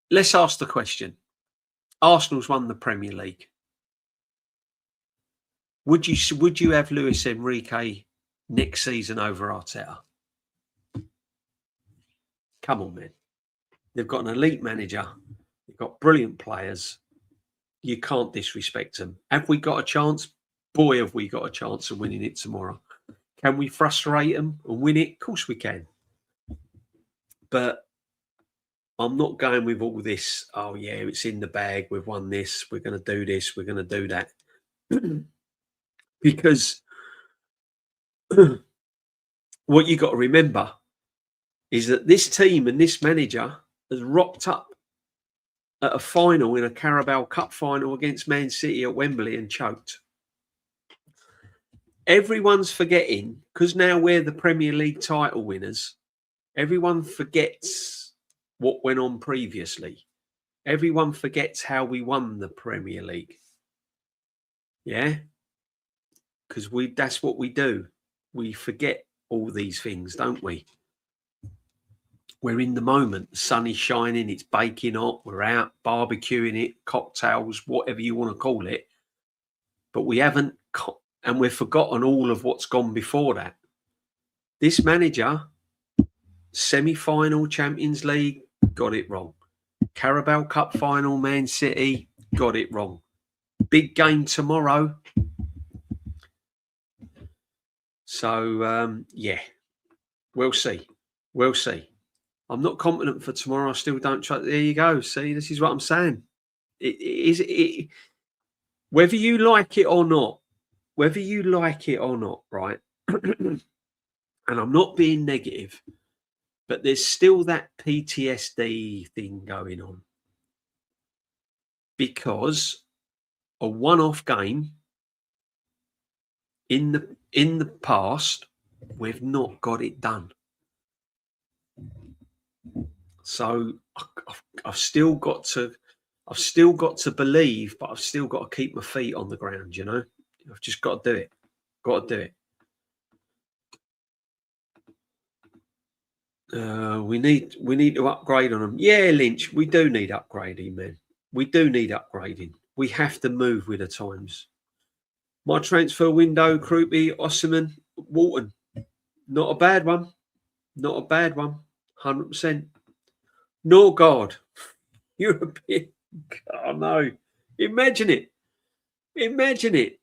S1: let's ask the question. Arsenal's won the Premier League. Would you have Luis Enrique next season over Arteta? Come on, man. They've got an elite manager. They've got brilliant players. You can't disrespect them. Have we got a chance? Boy, have we got a chance of winning it tomorrow. Can we frustrate them and win it? Of course we can. But I'm not going with all this. Oh yeah, it's in the bag. We've won this. We're going to do this. We're going to do that. Because what you got to remember is that this team and this manager has rocked up at a final in a Carabao Cup final against Man City at Wembley and choked. Everyone's forgetting, because now we're the Premier League title winners, everyone forgets what went on previously. Everyone forgets how we won the Premier League. Yeah? Because that's what we do. We forget all these things, don't we? We're in the moment. The sun is shining. It's baking hot. We're out barbecuing it, cocktails, whatever you want to call it. But we haven't, and we've forgotten all of what's gone before that. This manager, semi-final Champions League, got it wrong. Carabao Cup final, Man City, got it wrong. Big game tomorrow. So, yeah, we'll see. We'll see. I'm not confident for tomorrow. I still don't try. There you go. See, this is what I'm saying. Whether you like it or not, right? And I'm not being negative, but there's still that PTSD thing going on. Because a one-off game in the past, we've not got it done. So I've still got to believe, but I've still got to keep my feet on the ground. You know, I've just got to do it. Got to do it. We need to upgrade on them. Yeah, Lynch, we do need upgrading, man. We do need upgrading. We have to move with the times. My transfer window, Krupi, Osimhen, Walton. Not a bad one. Not a bad one. 100%. Norgard. European. Oh, no. Imagine it. Imagine it.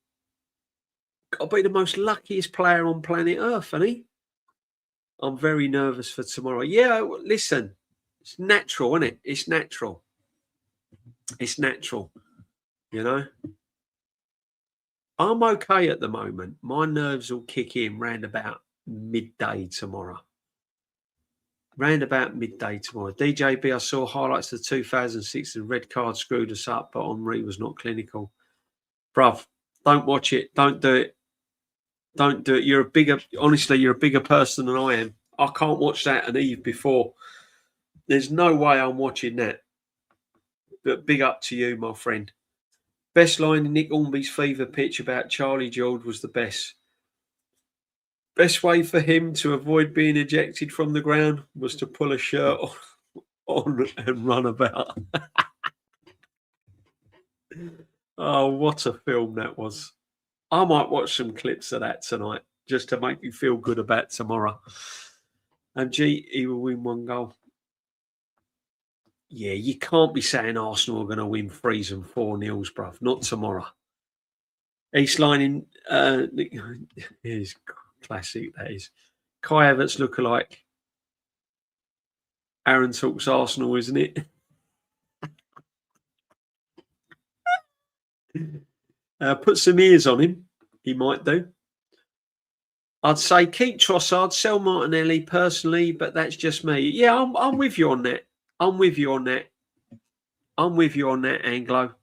S1: Got to be the most luckiest player on planet Earth, hasn't he? I'm very nervous for tomorrow. Yeah, listen. It's natural, isn't it? It's natural. It's natural. You know? I'm okay at the moment. My nerves will kick in round about midday tomorrow. DJB, I saw highlights of the 2006. The red card screwed us up, but Henry was not clinical. Bruv, don't watch it. Don't do it. Don't do it. Honestly, you're a bigger person than I am. I can't watch that and Eve before. There's no way I'm watching that. But big up to you, my friend. Best line in Nick Hornby's fever pitch about Charlie George was the best. Best way for him to avoid being ejected from the ground was to pull a shirt on and run about. Oh, what a film that was. I might watch some clips of that tonight just to make me feel good about tomorrow. And he will win 1 goal. Yeah, you can't be saying Arsenal are going to win 3s and 4-0, bruv. Not tomorrow. East Line is classic, that is. Kai Havertz lookalike. Aaron talks Arsenal, isn't it? Put some ears on him. He might do. I'd say keep Trossard, sell Martinelli personally, but that's just me. Yeah, I'm with you on that. I'm with you on that, Anglo.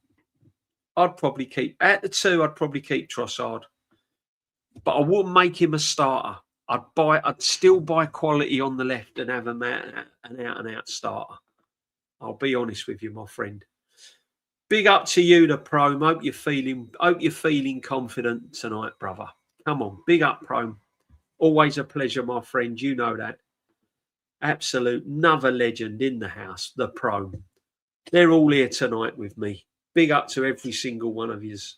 S1: I'd probably keep at the 2. I'd probably keep Trossard, but I wouldn't make him a starter. I'd still buy quality on the left and have him an out starter. I'll be honest with you, my friend. Big up to you, the Prome. Hope you're feeling confident tonight, brother. Come on, big up, Prome. Always a pleasure, my friend. You know that. Absolute another legend in the house, the Prome. They're all here tonight with me. Big up to every single one of yous.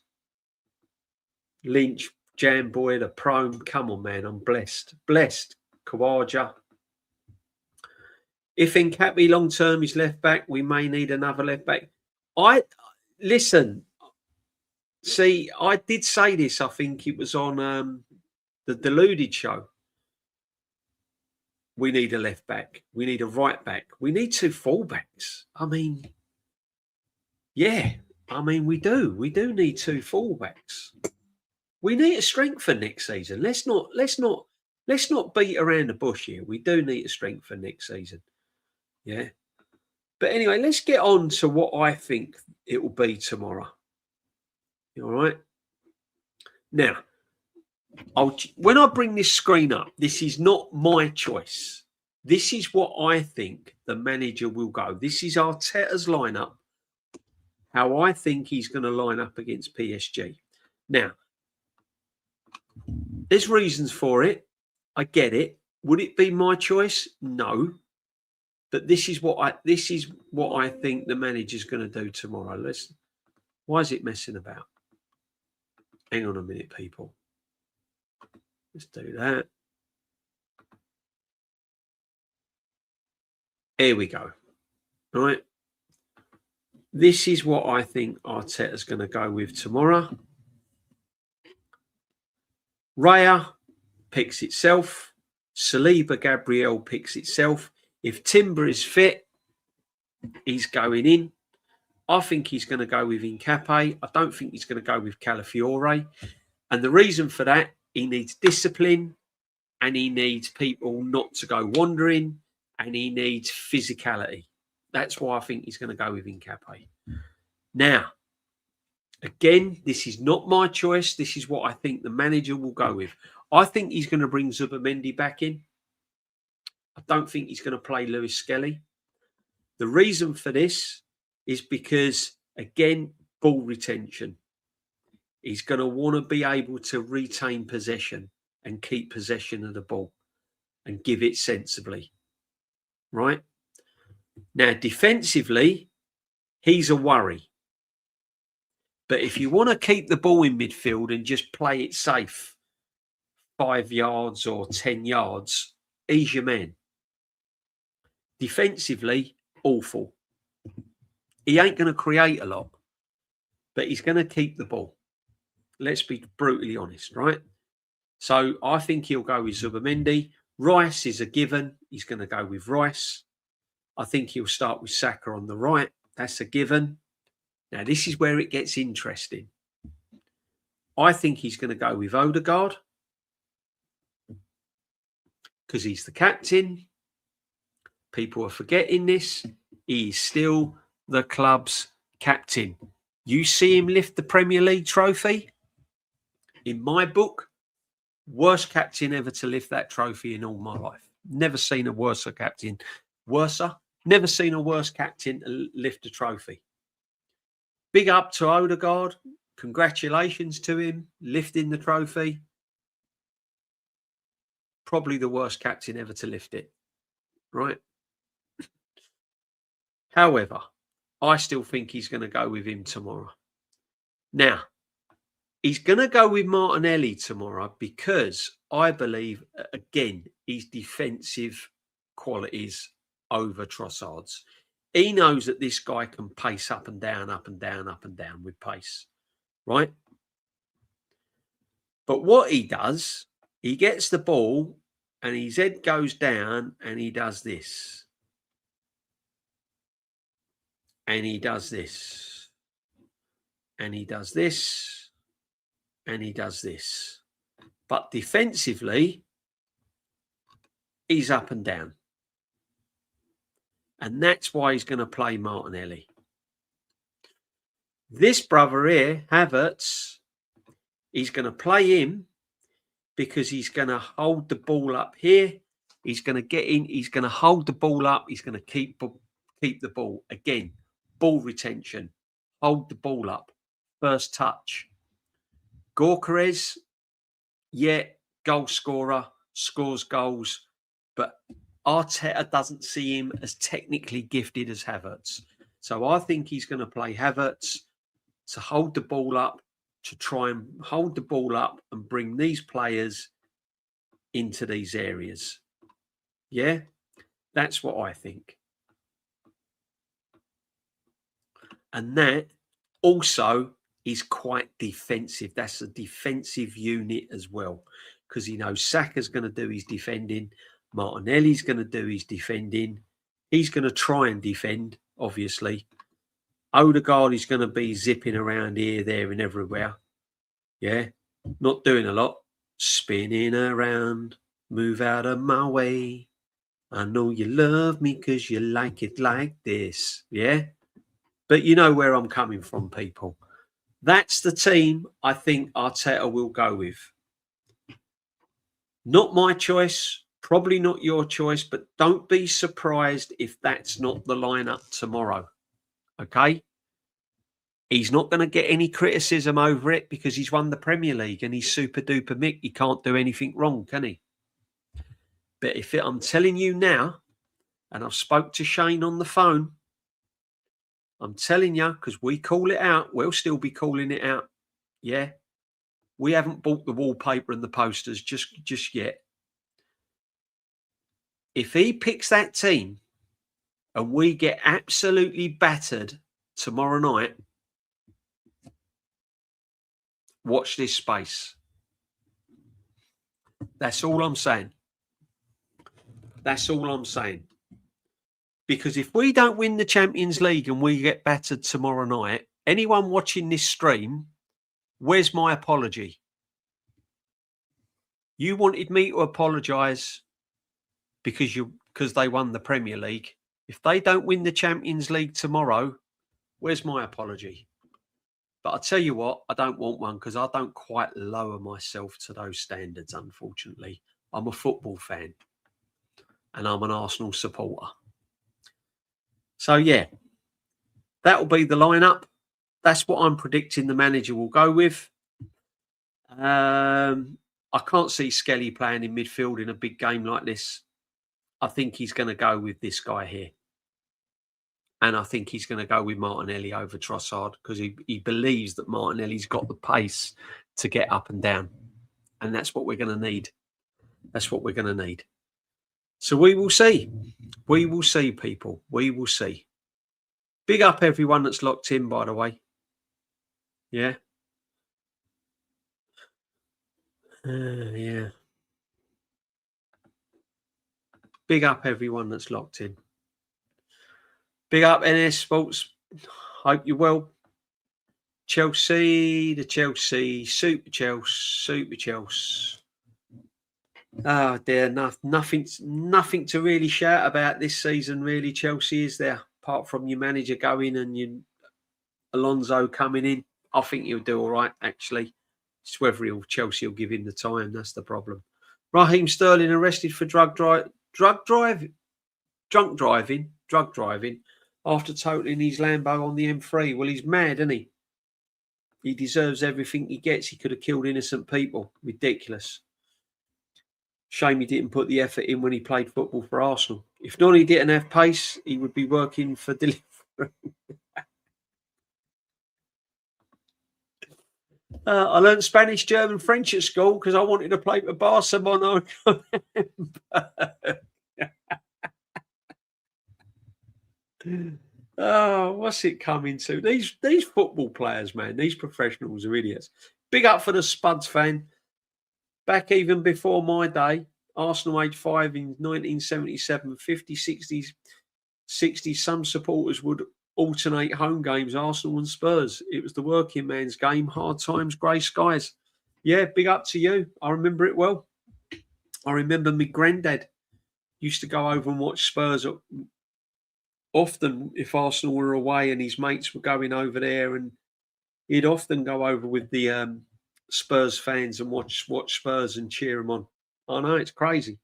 S1: Lynch, Jam Boy, the Prome. Come on, man. I'm blessed. Blessed. Kawaja. If Nkappi long term is left back, we may need another left back. Listen. See, I did say this. I think it was on the Deluded show. we need a left back. We need a right back. We need 2 fullbacks. I mean, yeah, I mean, we do. We do need 2 fullbacks. We need a strengthen next season. Let's not beat around the bush here. We do need a strengthen next season. Yeah. But anyway, let's get on to what I think it will be tomorrow. All right. Now, when I bring this screen up, this is not my choice. This is what I think the manager will go. This is Arteta's lineup, how I think he's going to line up against PSG. Now, there's reasons for it. I get it. Would it be my choice? No. But this is what I think the manager's going to do tomorrow. Listen, why is it messing about? Hang on a minute, people. Let's do that. Here we go. All right. This is what I think Arteta's going to go with tomorrow. Raya picks itself. Saliba Gabriel picks itself. If Timber is fit, he's going in. I think he's going to go with Nkape. I don't think he's going to go with Calafiore. And the reason for that, he needs discipline and he needs people not to go wandering and he needs physicality. That's why I think he's going to go with Nkape. Now, again, this is not my choice. This is what I think the manager will go with. I think he's going to bring Zubimendi back in. I don't think he's going to play Lewis Skelly. The reason for this is because, again, ball retention. He's going to want to be able to retain possession and keep possession of the ball and give it sensibly. Right? Now, defensively, he's a worry. But if you want to keep the ball in midfield and just play it safe, 5 yards or 10 yards, he's your man. Defensively, awful. He ain't going to create a lot, but he's going to keep the ball. Let's be brutally honest, right? So I think he'll go with Zubimendi. Rice is a given. He's going to go with Rice. I think he'll start with Saka on the right. That's a given. Now, this is where it gets interesting. I think he's going to go with Odegaard because he's the captain. People are forgetting this. He's still the club's captain. You see him lift the Premier League trophy? In my book, worst captain ever to lift that trophy in all my life. Never seen a worse captain. Never seen a worse captain lift a trophy. Big up to Odegaard. Congratulations to him lifting the trophy. Probably the worst captain ever to lift it. Right? However, I still think he's going to go with him tomorrow. Now, he's going to go with Martinelli tomorrow because I believe, again, his defensive qualities over Trossard's. He knows that this guy can pace up and down, up and down, up and down with pace, right? But what he does, he gets the ball and his head goes down and he does this. And he does this. And he does this. And he does this. But defensively, he's up and down. And that's why he's going to play Martinelli. This brother here, Havertz, he's going to play him because he's going to hold the ball up here. He's going to get in. He's going to hold the ball up. He's going to keep the ball. Again, ball retention. Hold the ball up. First touch. Gyökeres, yeah, goal scorer, scores goals, but Arteta doesn't see him as technically gifted as Havertz. So I think he's going to play Havertz to hold the ball up, to try and hold the ball up and bring these players into these areas. Yeah, that's what I think. And that also is quite defensive. That's a defensive unit as well, because he knows Saka's going to do his defending. Martinelli's going to do his defending. He's going to try and defend, obviously. Odegaard is going to be zipping around here, there, and everywhere. Yeah, not doing a lot. Spinning around, move out of my way. I know you love me because you like it like this. Yeah, but you know where I'm coming from, people. That's the team I think Arteta will go with. Not my choice, probably not your choice, but don't be surprised if that's not the lineup tomorrow. Okay? He's not going to get any criticism over it because he's won the Premier League and he's super duper Mick. He can't do anything wrong, can he? But if I'm telling you now, and I've spoke to Shane on the phone, I'm telling you, because we call it out, we'll still be calling it out. Yeah. We haven't bought the wallpaper and the posters just yet. If he picks that team and we get absolutely battered tomorrow night, watch this space. That's all I'm saying. That's all I'm saying. Because if we don't win the Champions League and we get battered tomorrow night, anyone watching this stream, where's my apology? You wanted me to apologise because they won the Premier League. If they don't win the Champions League tomorrow, where's my apology? But I tell you what, I don't want one because I don't quite lower myself to those standards, unfortunately. I'm a football fan and I'm an Arsenal supporter. So, yeah, that'll be the lineup. That's what I'm predicting the manager will go with. I can't see Skelly playing in midfield in a big game like this. I think he's going to go with this guy here. And I think he's going to go with Martinelli over Trossard because he believes that Martinelli's got the pace to get up and down. And that's what we're going to need. That's what we're going to need. So we will see. We will see, people. We will see. Big up everyone that's locked in, by the way. Yeah. Yeah. Big up everyone that's locked in. Big up NS Sports. Hope you're well. Chelsea, the Chelsea, Super Chelsea. Oh dear, nothing to really shout about this season, really, Chelsea, is there? Apart from your manager going and your Alonso coming in. I think he'll do all right, actually. It's whether Chelsea will give him the time, that's the problem. Raheem Sterling arrested for drug driving after totaling his Lambo on the M3. Well, he's mad, isn't he? He deserves everything he gets. He could have killed innocent people. Ridiculous. Shame he didn't put the effort in when he played football for Arsenal. If Noni didn't have pace, he would be working for delivery. I learned Spanish, German, French at school because I wanted to play for Barcelona. Oh, what's it coming to? These football players, man, these professionals are idiots. Big up for the Spuds fan. Back even before my day, Arsenal age 5 in 1977, 50s, 60s, some supporters would alternate home games, Arsenal and Spurs. It was the working man's game, hard times, grey skies. Yeah, big up to you. I remember it well. I remember my granddad used to go over and watch Spurs often if Arsenal were away and his mates were going over there, and he'd often go over with the Spurs fans and watch Spurs and cheer them on. I know, it's crazy.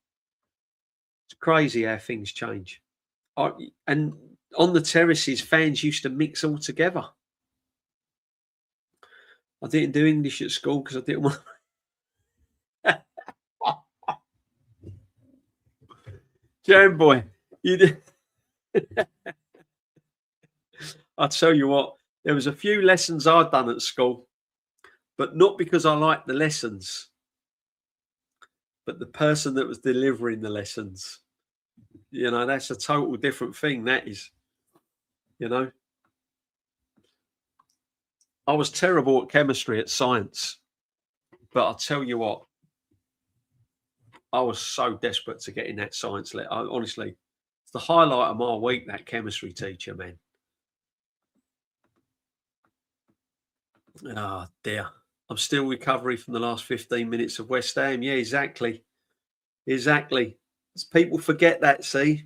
S1: It's crazy how things change. And on the terraces, fans used to mix all together. I didn't do English at school because I didn't want. Jam boy, you did. I'll tell you what, there was a few lessons I'd done at school, but not because I liked the lessons, but the person that was delivering the lessons. You know, that's a total different thing, that is. You know, I was terrible at chemistry, at science, but I'll tell you what, I was so desperate to get in that science lecture. Honestly, it's the highlight of my week, that chemistry teacher, man. Oh, dear. I'm still recovering from the last 15 minutes of West Ham. Yeah, exactly. Exactly. People forget that, see?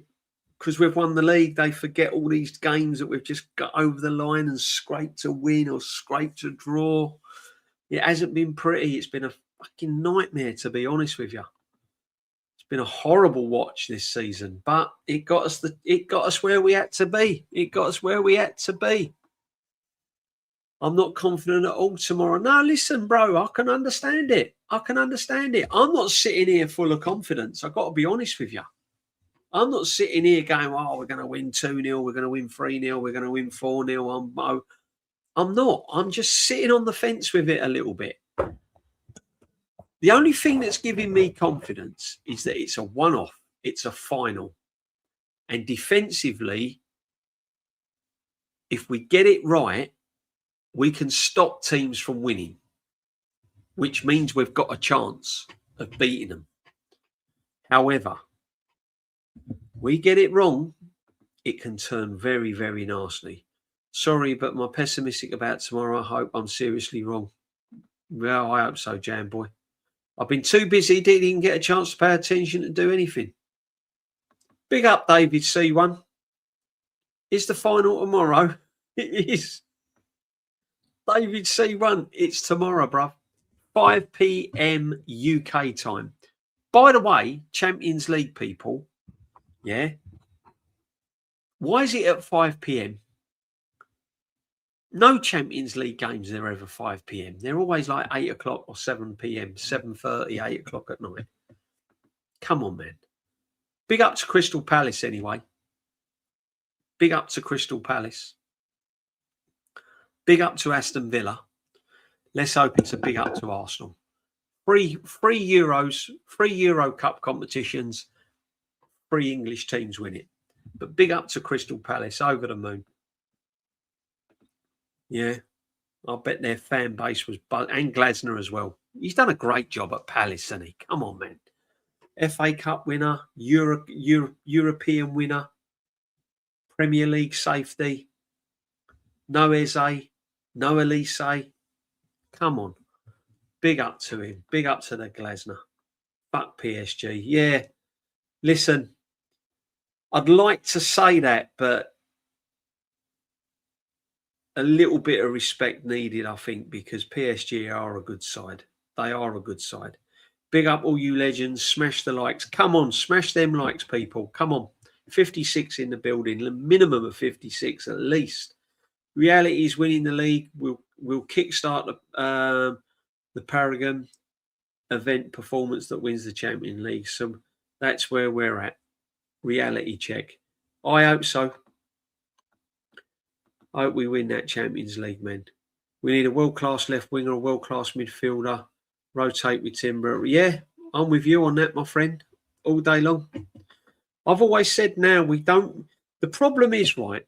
S1: Because we've won the league, they forget all these games that we've just got over the line and scraped to win or scraped to draw. It hasn't been pretty. It's been a fucking nightmare, to be honest with you. It's been a horrible watch this season, but it got us where we had to be. It got us where we had to be. I'm not confident at all tomorrow. No, listen, bro, I can understand it. I'm not sitting here full of confidence. I've got to be honest with you. I'm not sitting here going, oh, we're going to win 2-0, we're going to win 3-0, we're going to win 4-0. I'm not. I'm just sitting on the fence with it a little bit. The only thing that's giving me confidence is that it's a one-off. It's a final. And defensively, if we get it right, we can stop teams from winning, which means we've got a chance of beating them. However, we get it wrong, it can turn very, very nasty. Sorry, but I'm pessimistic about tomorrow. I hope I'm seriously wrong. Well, I hope so, Jam Boy. I've been too busy, didn't even get a chance to pay attention to do anything. Big up, David C1. Is the final tomorrow? It is. David C1, it's tomorrow, bruv. 5 p.m. UK time. By the way, Champions League people, yeah? Why is it at 5 p.m.? No Champions League games are ever 5 p.m. They're always like 8 o'clock or 7 p.m., 7:30, 8 o'clock at night. Come on, man. Big up to Crystal Palace anyway. Big up to Crystal Palace. Big up to Aston Villa. Let's hope it's a big up to Arsenal. Three Euros, 3 Euro Cup competitions, 3 English teams win it. But big up to Crystal Palace, over the moon. Yeah, I bet their fan base was, and Glasner as well. He's done a great job at Palace, hasn't he? Come on, man. FA Cup winner, European winner, Premier League safety. No Eze, no Elise. Come on. Big up to him. Big up to the Glasner. Fuck PSG. Yeah. Listen, I'd like to say that, but a little bit of respect needed, I think, because PSG are a good side. They are a good side. Big up all you legends. Smash the likes. Come on, smash them likes, people. Come on. 56 in the building. A minimum of 56 at least. Reality is winning the league. We'll kickstart the Paragon event performance that wins the Champions League. So that's where we're at. Reality check. I hope so. I hope we win that Champions League, man. We need a world-class left winger, a world-class midfielder. Rotate with Timber. Yeah, I'm with you on that, my friend, all day long. I've always said now we don't... The problem is, right,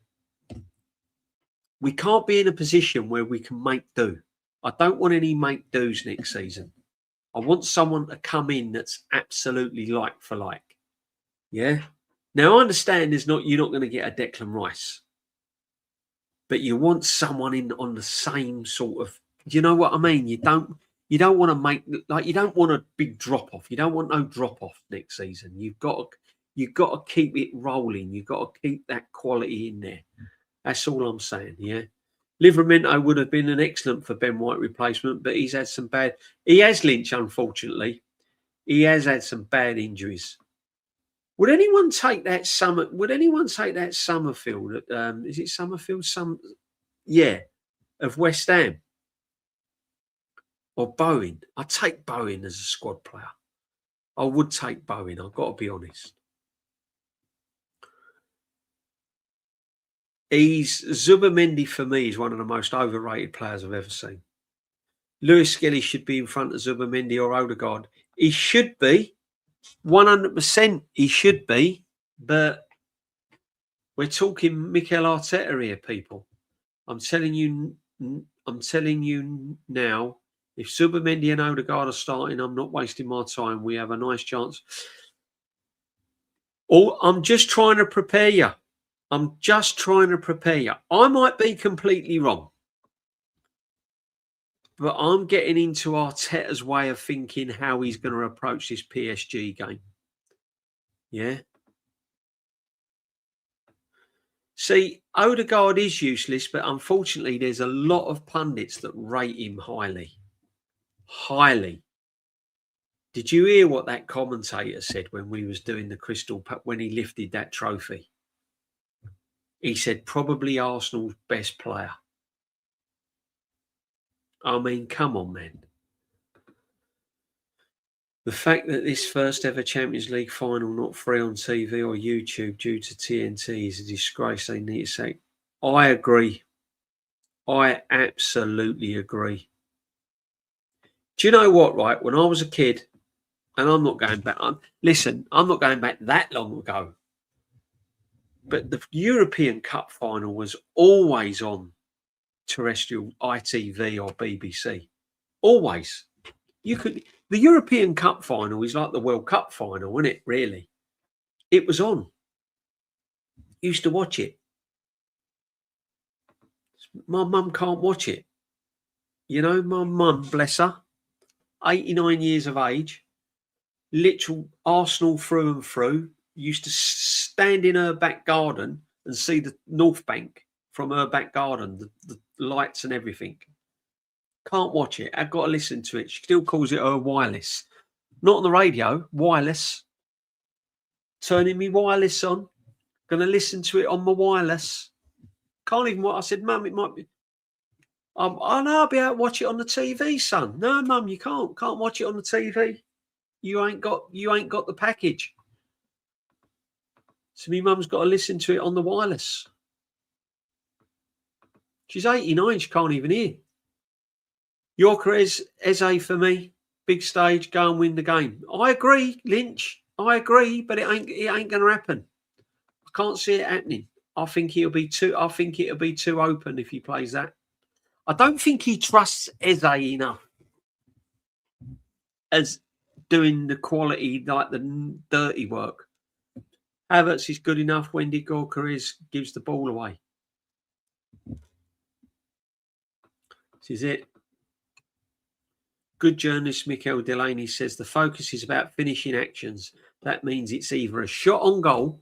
S1: we can't be in a position where we can make do. I don't want any make do's next season. I want someone to come in that's absolutely like for like. Yeah? Now, I understand you're not going to get a Declan Rice. But you want someone in on the same sort of, you know what I mean? You don't want to make, like, you don't want a big drop off. You don't want no drop off next season. You've got to keep it rolling. You've got to keep that quality in there. That's all I'm saying. Yeah. Livramento would have been an excellent for Ben White replacement, but he's had some bad. He has Lynch, unfortunately. He has had some bad injuries. Would anyone take that Summerfield? Is it Summerfield? Of West Ham or Bowen? I'd take Bowen as a squad player. I would take Bowen. I've got to be honest. Zubimendi for me is one of the most overrated players I've ever seen. Lewis Skelly should be in front of Zubimendi or Odegaard. He should be. 100% he should be, but we're talking Mikel Arteta here, people. I'm telling you now, If Zubimendi and Odegaard are starting, I'm not wasting my time. We have a nice chance. Oh, I'm just trying to prepare you. I'm just trying to prepare you. I might be completely wrong, but I'm getting into Arteta's way of thinking how he's going to approach this PSG game. Yeah. See, Odegaard is useless, but unfortunately, there's a lot of pundits that rate him highly. Highly. Did you hear what that commentator said when we was doing the when he lifted that trophy? He said probably Arsenal's best player. I mean, come on, man. The fact that this first ever Champions League final not free on TV or YouTube due to TNT is a disgrace. They need to say. I agree. I absolutely agree. Do you know what, right? When I was a kid, and I'm not going back, listen, I'm not going back that long ago, but the European Cup final was always on terrestrial ITV or BBC. Always. The European Cup final is like the World Cup final, isn't it, really? It was on. Used to watch it. My mum can't watch it. You know, my mum, bless her, 89 years of age, literal Arsenal through and through, used to stand in her back garden and see the North Bank from her back garden, the lights and everything. Can't watch it. I've got to listen to it. She still calls it her wireless. Not on the radio, wireless. Turning me wireless on. Going to listen to it on my wireless. Can't even watch. I said, Mum, it might be. I know I'll be able to watch it on the TV, son. No, Mum, you can't. Can't watch it on the TV. You ain't got the package. So my mum's got to listen to it on the wireless. She's 89. She can't even hear. Yorker Eze for me. Big stage. Go and win the game. I agree, Lynch. I agree, but it ain't going to happen. I can't see it happening. I think it'll be too open if he plays that. I don't think he trusts Eze enough as doing the quality, like the dirty work. Havertz is good enough. Wendy Gorka gives the ball away. This is it. Good journalist Mikel Delaney says the focus is about finishing actions. That means it's either a shot on goal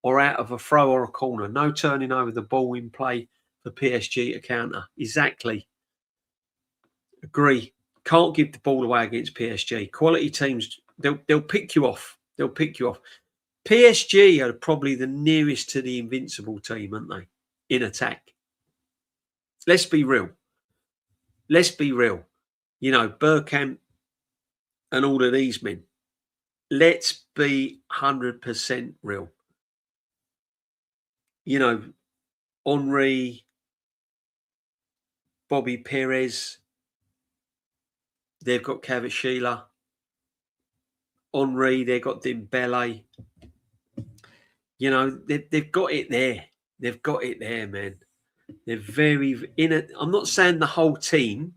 S1: or out of a throw or a corner. No turning over the ball in play for PSG to counter. Exactly. Agree. Can't give the ball away against PSG. Quality teams, they'll pick you off. They'll pick you off. PSG are probably the nearest to the invincible team, aren't they? In attack. Let's be real. Let's be real. You know, Bergkamp and all of these men. Let's be 100% real. You know, Henry, Bobby Perez, they've got Kvaratskhelia. Henry, they've got Dembele. You know, they've got it there. They've got it there, man. They're very in it. I'm not saying the whole team,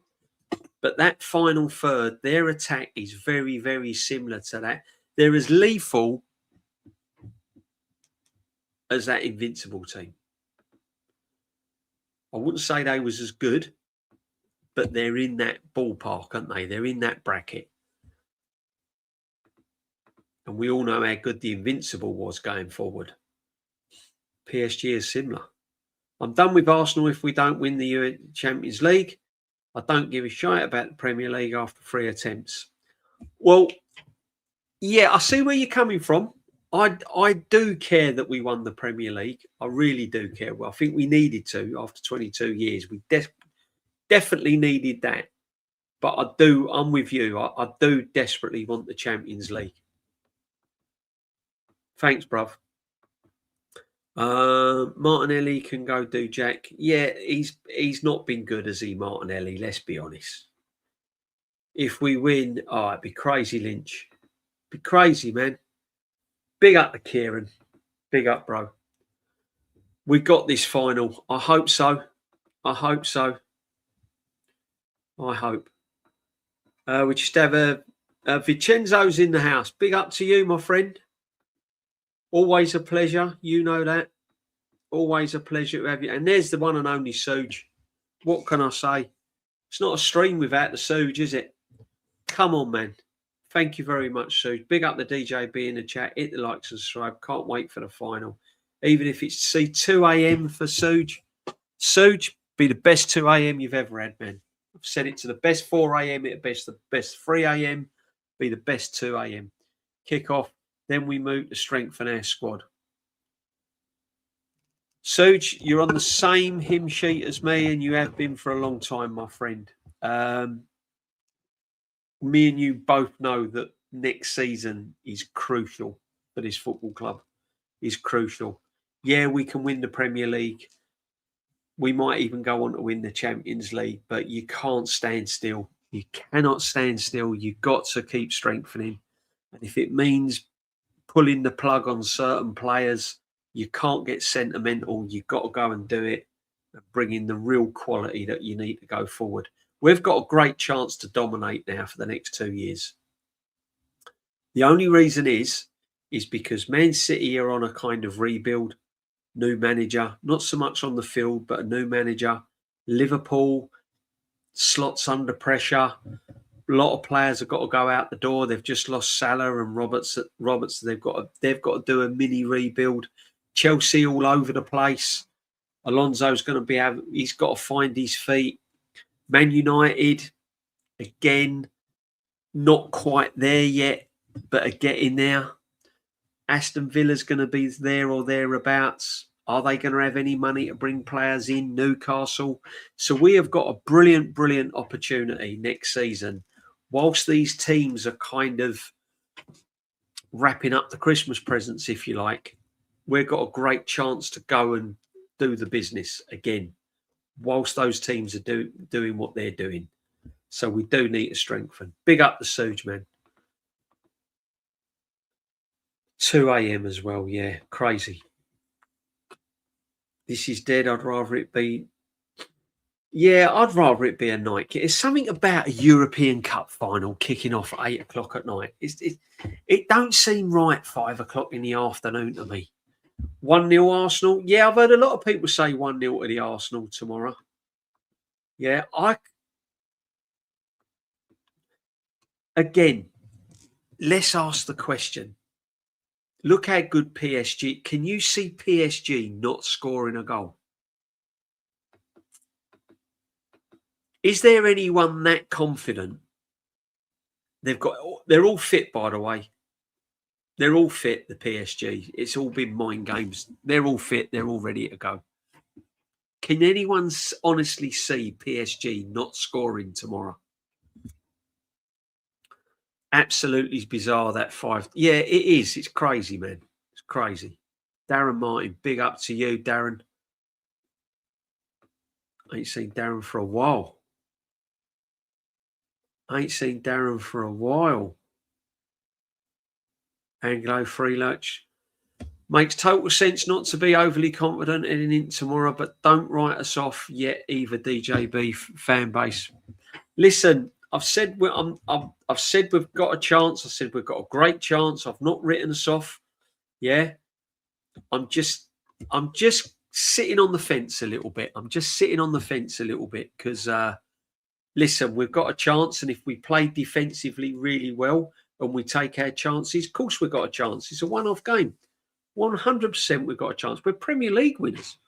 S1: but that final third, their attack is very, very similar to that. They're as lethal as that invincible team. I wouldn't say they was as good, but they're in that ballpark, aren't they? They're in that bracket. And we all know how good the invincible was going forward. PSG is similar. I'm done with Arsenal if we don't win the Champions League. I don't give a shit about the Premier League after 3 attempts. Well, yeah, I see where you're coming from. I do care that we won the Premier League. I really do care. Well, I think we needed to after 22 years. We definitely needed that. But I'm with you. I do desperately want the Champions League. Thanks, bruv. Martinelli can go do Jack. Yeah, he's not been good, as he, Martinelli, let's be honest. If we win, it'd be crazy, Lynch. Be crazy, man. Big up to Kieran. Big up, bro. We got this final. I hope so. I hope so. I hope. We just have a Vincenzo's in the house. Big up to you, my friend. Always a pleasure. You know that. Always a pleasure to have you. And there's the one and only Suge. What can I say? It's not a stream without the Suge, is it? Come on, man. Thank you very much, Suge. Big up the DJB in the chat. Hit the like, subscribe. Can't wait for the final. Even if it's 2 a.m. for Suge. Suge, be the best 2 a.m. you've ever had, man. I've said it to the best 4 a.m. It'll be the best 3 a.m. Be the best 2 a.m. Kick off. Then we move to strengthen our squad. Suge, you're on the same hymn sheet as me, and you have been for a long time, my friend. Me and you both know that next season is crucial for this football club. Is crucial. Yeah, we can win the Premier League. We might even go on to win the Champions League, but you can't stand still. You cannot stand still. You've got to keep strengthening. And if it means pulling the plug on certain players, you can't get sentimental. You've got to go and do it and bring in the real quality that you need to go forward. We've got a great chance to dominate now for the next 2 years. The only reason is because Man City are on a kind of rebuild. New manager, not so much on the field, but a new manager. Liverpool, slots under pressure. A lot of players have got to go out the door. They've just lost Salah and Roberts. They've got to do a mini rebuild. Chelsea all over the place. Alonso's going to be he's got to find his feet. Man United, again, not quite there yet, but are getting there. Aston Villa's going to be there or thereabouts. Are they going to have any money to bring players in? Newcastle. So we have got a brilliant, brilliant opportunity next season. Whilst these teams are kind of wrapping up the Christmas presents, if you like, we've got a great chance to go and do the business again, whilst those teams are doing what they're doing. So we do need to strengthen. Big up the Suge, man. 2 a.m. as well, yeah. Crazy. This is dead. I'd rather it be... Yeah, I'd rather it be a night. It's something about a European Cup final kicking off at 8 o'clock at night. It don't seem right 5 o'clock in the afternoon to me. 1-0 Arsenal. Yeah, I've heard a lot of people say 1-0 to the Arsenal tomorrow. Yeah, Again, let's ask the question. Look how good PSG. Can you see PSG not scoring a goal? Is there anyone that confident? They're all fit, by the way. They're all fit, the PSG. It's all been mind games. They're all fit. They're all ready to go. Can anyone honestly see PSG not scoring tomorrow? Absolutely bizarre, that 5. Yeah, it is. It's crazy, man. It's crazy. Darren Martin, big up to you, Darren. I ain't seen Darren for a while. Anglo Freelurch. Makes total sense not to be overly confident heading in tomorrow, but don't write us off yet either, DJB fan base. Listen, I've said we've got a chance. I said we've got a great chance. I've not written us off. Yeah. I'm just sitting on the fence a little bit. Because listen, we've got a chance, and if we play defensively really well and we take our chances, of course we've got a chance. It's a one-off game. 100% we've got a chance. We're Premier League winners.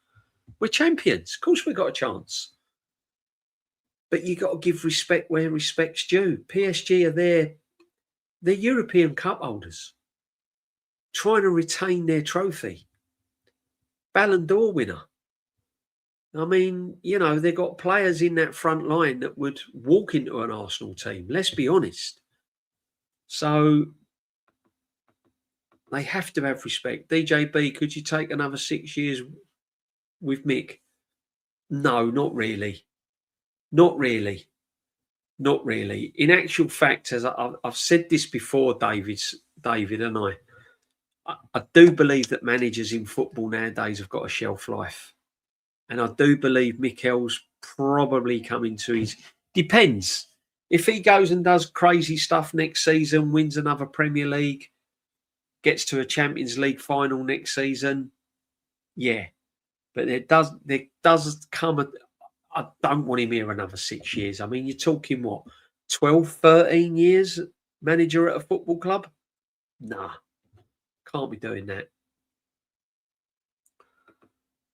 S1: We're champions. Of course we've got a chance. But you got to give respect where respect's due. PSG are there. They're European Cup holders, trying to retain their trophy. Ballon d'Or winner. I mean, you know, they've got players in that front line that would walk into an Arsenal team. Let's be honest. So they have to have respect. DJB, could you take another 6 years with Mick? No, not really. Not really. In actual fact, as I've said this before, David and I do believe that managers in football nowadays have got a shelf life. And I do believe Mikel's probably coming to his... Depends. If he goes and does crazy stuff next season, wins another Premier League, gets to a Champions League final next season, yeah. But there does come I don't want him here another 6 years. I mean, you're talking what, 12, 13 years manager at a football club? Nah, can't be doing that.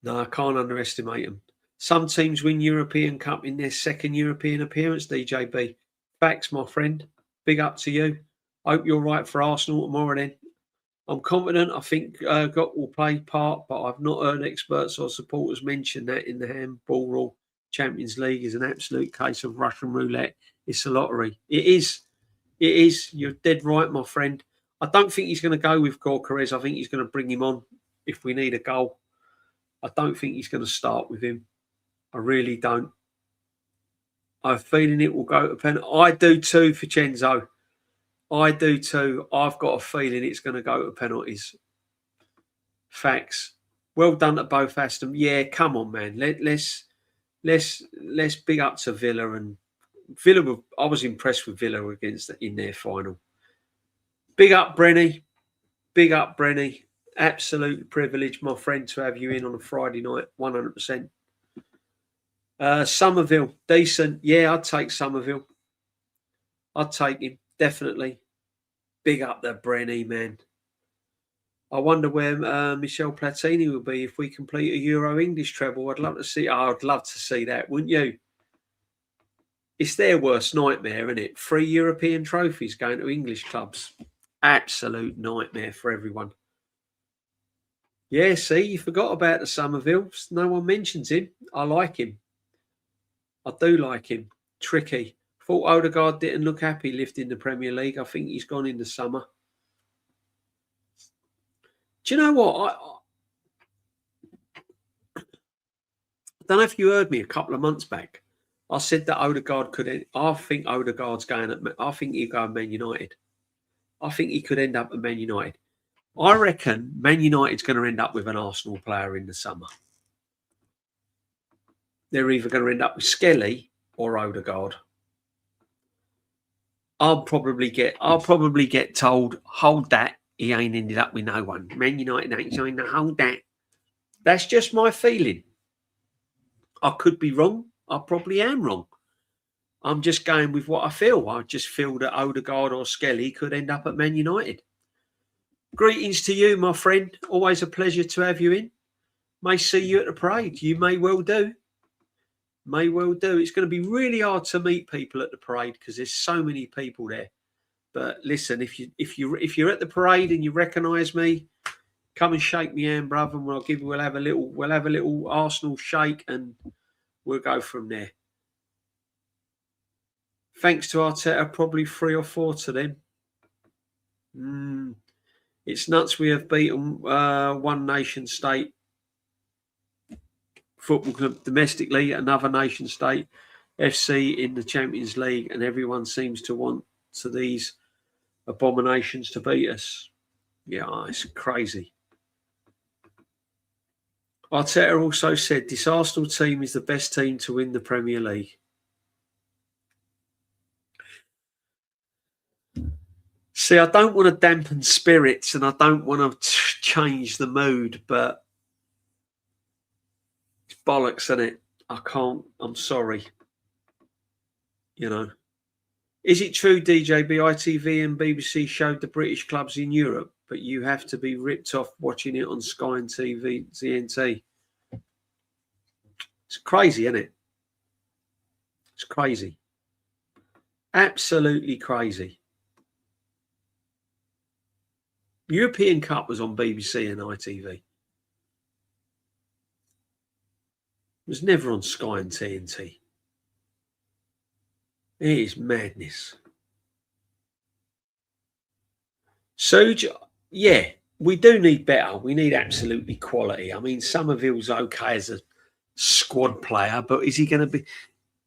S1: No, I can't underestimate them. Some teams win European Cup in their second European appearance, DJB. Facts, my friend. Big up to you. Hope you're right for Arsenal tomorrow then. I'm confident. I think Gott will play part, but I've not heard experts or supporters mention that in the handball rule. Champions League is an absolute case of Russian roulette. It's a lottery. It is. It is. You're dead right, my friend. I don't think he's going to go with Gyökeres. I think he's going to bring him on if we need a goal. I don't think he's going to start with him. I really don't. I have a feeling it will go to penalty. I do too, Vincenzo. I do too. I've got a feeling it's going to go to penalties. Facts. Well done to both Aston. Yeah, come on, man. Let's big up to Villa and Villa. I was impressed with Villa in their final. Big up, Brenny. Big up, Brenny. Absolute privilege, my friend, to have you in on a Friday night. 100%. Somerville, decent. Yeah, I'd take Somerville. I'd take him, definitely. Big up that Brenny, man. I wonder where Michel Platini will be if we complete a Euro English treble. I'd love to see. I'd love to see that, wouldn't you? It's their worst nightmare, isn't it? 3 European trophies going to English clubs. Absolute nightmare for everyone. Yeah, see, you forgot about the Somervilles. No one mentions him. I like him. I do like him. Tricky. Thought Odegaard didn't look happy lifting the Premier League. I think he's gone in the summer. Do you know what? I don't know if you heard me a couple of months back. I said that Odegaard could. I think Odegaard's going at. I think he'll go at Man United. I think he could end up at Man United. I reckon Man United's going to end up with an Arsenal player in the summer. They're either going to end up with Skelly or Odegaard. I'll probably get told, hold that. He ain't ended up with no one. Man United ain't saying, hold that. That's just my feeling. I could be wrong. I probably am wrong. I'm just going with what I feel. I just feel that Odegaard or Skelly could end up at Man United. Greetings to you, my friend. Always a pleasure to have you in. May see you at the parade. You may well do. May well do. It's going to be really hard to meet people at the parade because there's so many people there. But listen, if you're at the parade and you recognise me, come and shake me hand, brother, and we'll have a little Arsenal shake and we'll go from there. Thanks to Arteta, probably 3 or 4 to them. It's nuts. We have beaten one nation state football club domestically, another nation state FC in the Champions League, and everyone seems to want to these abominations to beat us. Yeah, it's crazy. Arteta also said this Arsenal team is the best team to win the Premier League. See, I don't want to dampen spirits and I don't want to change the mood, but it's bollocks, isn't it? I can't. I'm sorry. You know. Is it true, DJB, ITV and BBC showed the British clubs in Europe, but you have to be ripped off watching it on Sky and TNT? It's crazy, isn't it? It's crazy. Absolutely crazy. European Cup was on BBC and ITV. It was never on Sky and TNT. It is madness. Suj, yeah, we do need better. We need absolutely quality. I mean, Somerville's okay as a squad player, but is he going to be...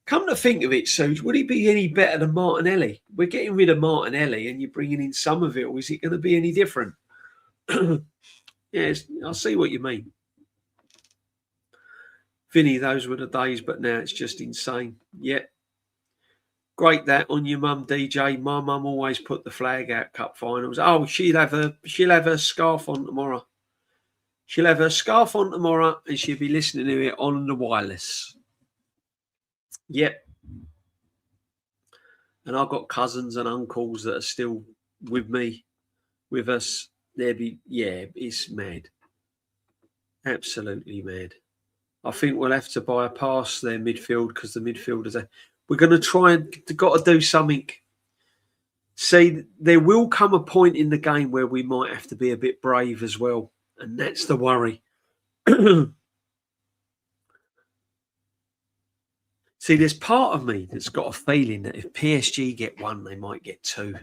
S1: Come to think of it, Suj, would he be any better than Martinelli? We're getting rid of Martinelli and you're bringing in Somerville. Is it going to be any different? Yes, I see what you mean. Vinny, those were the days, but now it's just insane. Yeah. Great that on your mum, DJ. My mum always put the flag out cup finals. Oh, she'll have her scarf on tomorrow. She'll have her scarf on tomorrow and she'll be listening to it on the wireless. Yep. And I've got cousins and uncles that are still with me, with us. It's mad. Absolutely mad. I think we'll have to bypass their midfield because the midfielders are. We're going to try and got to do something. See, there will come a point in the game where we might have to be a bit brave as well. And that's the worry. See, there's part of me that's got a feeling that if PSG get one, they might get two.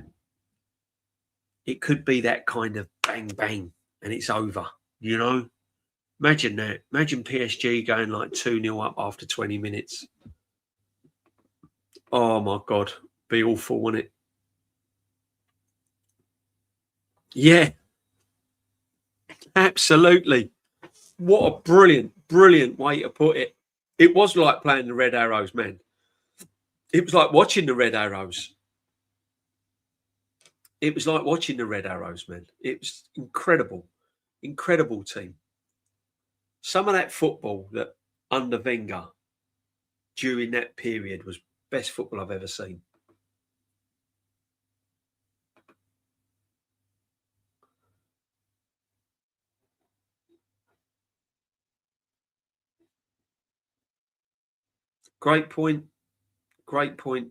S1: It could be that kind of bang, bang, and it's over, you know? Imagine that. Imagine PSG going like 2-0 up after 20 minutes. Oh, my God. Be awful, wouldn't it? Yeah. Absolutely. What a brilliant, brilliant way to put it. It was like playing the Red Arrows, man. It was like watching the Red Arrows. It was like watching the Red Arrows, man. It was incredible. Incredible team. Some of that football that under Wenger during that period was best football I've ever seen. Great point. Great point.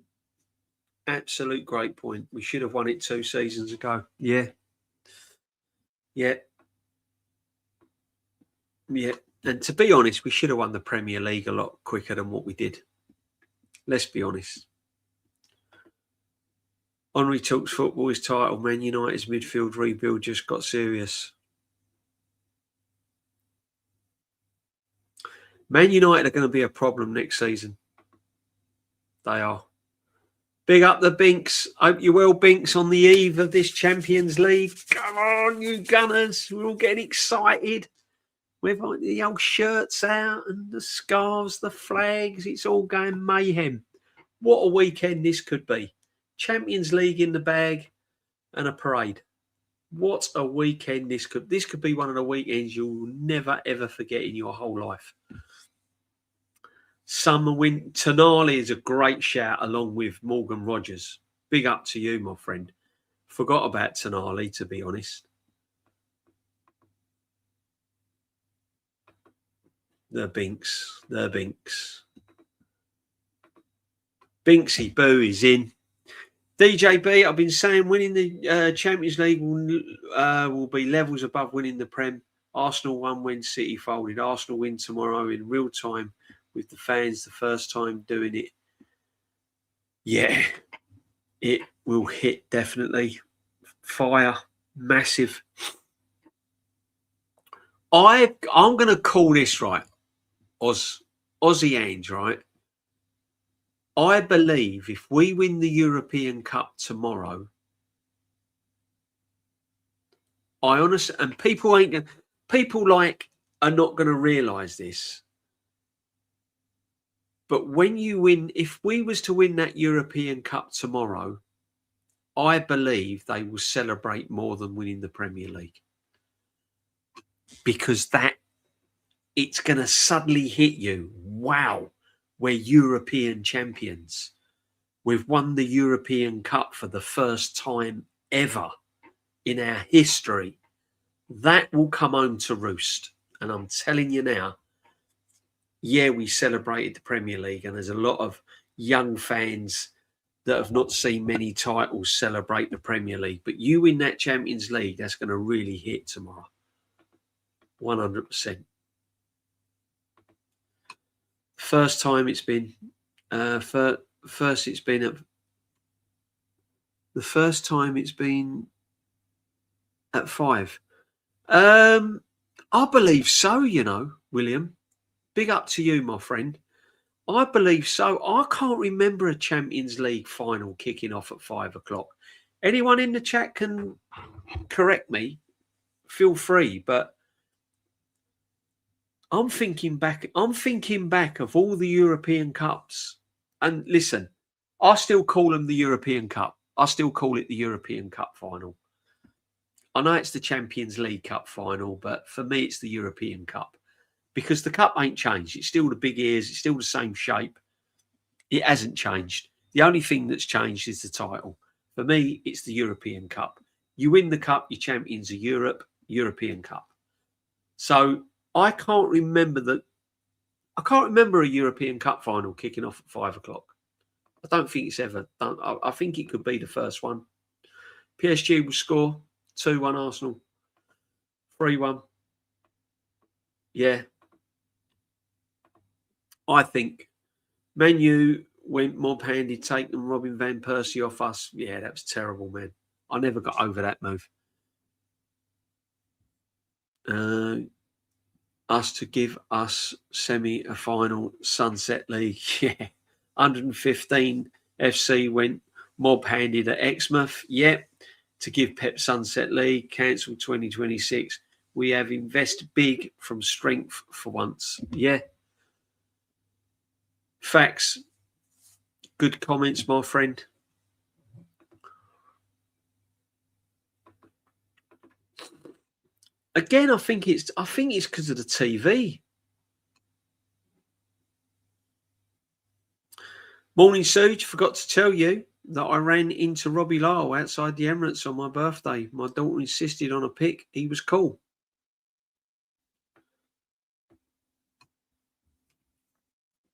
S1: Absolute great point. We should have won it 2 seasons ago. Yeah. Yeah. Yeah. And to be honest, we should have won the Premier League a lot quicker than what we did. Let's be honest. Henry talks football, his title, Man United's midfield rebuild just got serious. Man United are going to be a problem next season. They are. Big up the Binks. Hope you're well, Binks, on the eve of this Champions League. Come on, you Gunners. We're all getting excited. We've got the old shirts out and the scarves, the flags. It's all going mayhem. What a weekend this could be. Champions League in the bag and a parade. What a weekend this could be one of the weekends you'll never, ever forget in your whole life. Summer win. Tonali is a great shout along with Morgan Rogers. Big up to you, my friend. Forgot about Tonali, to be honest. The Binks. Binksy Boo is in. DJB, I've been saying winning the Champions League will be levels above winning the Prem. Arsenal won when City folded. Arsenal win tomorrow in real time with the fans, the first time doing it. Yeah, it will hit definitely. Fire, massive. I'm going to call this right. Aussie Ange, right? I believe if we win the European Cup tomorrow, I honestly, and people are not going to realise this. But when you win, if we was to win that European Cup tomorrow, I believe they will celebrate more than winning the Premier League. Because it's going to suddenly hit you. Wow, we're European champions. We've won the European Cup for the first time ever in our history. That will come home to roost. And I'm telling you now, yeah, we celebrated the Premier League, and there's a lot of young fans that have not seen many titles celebrate the Premier League. But you win that Champions League, that's going to really hit tomorrow. 100%. First time it's been, the first time it's been at 5. I believe so, you know, William. Big up to you, my friend. I believe so. I can't remember a Champions League final kicking off at 5 o'clock. Anyone in the chat can correct me. Feel free, but I'm thinking back of all the European Cups. And listen, I still call them the European Cup. I still call it the European Cup final. I know it's the Champions League Cup final, but for me, it's the European Cup because the cup ain't changed. It's still the big ears. It's still the same shape. It hasn't changed. The only thing that's changed is the title. For me, it's the European Cup. You win the cup, you're champions of Europe, European Cup. So I can't remember a European Cup final kicking off at 5 o'clock. I don't think it's ever done. I think it could be the first one. PSG will score 2-1 Arsenal, 3-1. Yeah. I think Man U went mob-handed, taking Robin Van Persie off us. Yeah, that was terrible, man. I never got over that move. Us to give us semi-final Sunset League. Yeah. 115 FC went mob-handed at Exmouth. Yeah. To give Pep Sunset League, cancelled 2026. We have invested big from strength for once. Yeah. Facts. Good comments, my friend. Again, I think it's because of the TV. Morning, Suge. Forgot to tell you that I ran into Robbie Lyle outside the Emirates on my birthday. My daughter insisted on a pic. He was cool.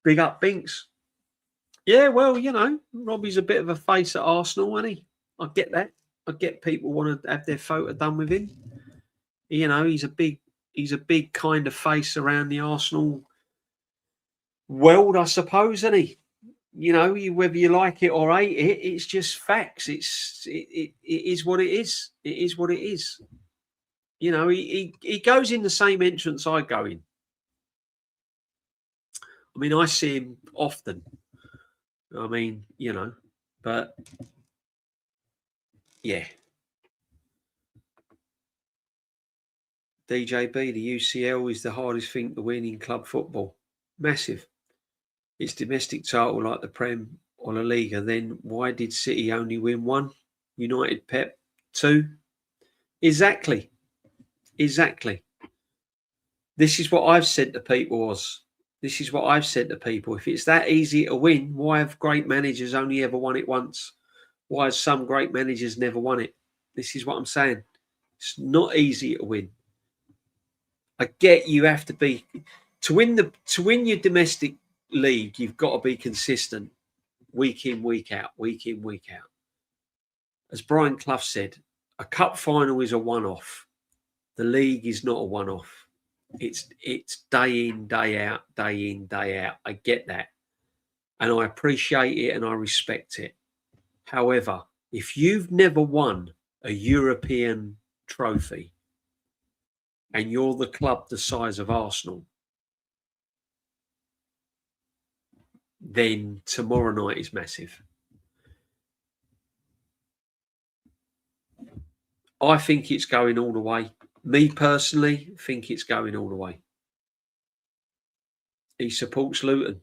S1: Big up Binks. Yeah, well, you know, Robbie's a bit of a face at Arsenal, isn't he? I get that. I get people want to have their photo done with him. You know, he's a big kind of face around the Arsenal world, I suppose, isn't he? You know, whether you like it or hate it, it's just facts. It is what it is. It is what it is. You know, he goes in the same entrance I go in. I mean, I see him often. I mean, you know, but yeah. DJB, the UCL is the hardest thing to win in club football. Massive. It's domestic title like the Prem or La Liga. Then why did City only win 1? United, Pep, 2? Exactly. Exactly. This is what I've said to people, This is what I've said to people. If it's that easy to win, why have great managers only ever won it once? Why have some great managers never won it? This is what I'm saying. It's not easy to win. I get you have to be to win your domestic league, you've got to be consistent week in, week out, week in, week out. As Brian Clough said, a cup final is a one-off. The league is not a one-off. It's day in, day out, day in, day out. I get that. And I appreciate it and I respect it. However, if you've never won a European trophy and you're the club the size of Arsenal, then tomorrow night is massive. I think it's going all the way. Me personally, think it's going all the way. He supports Luton.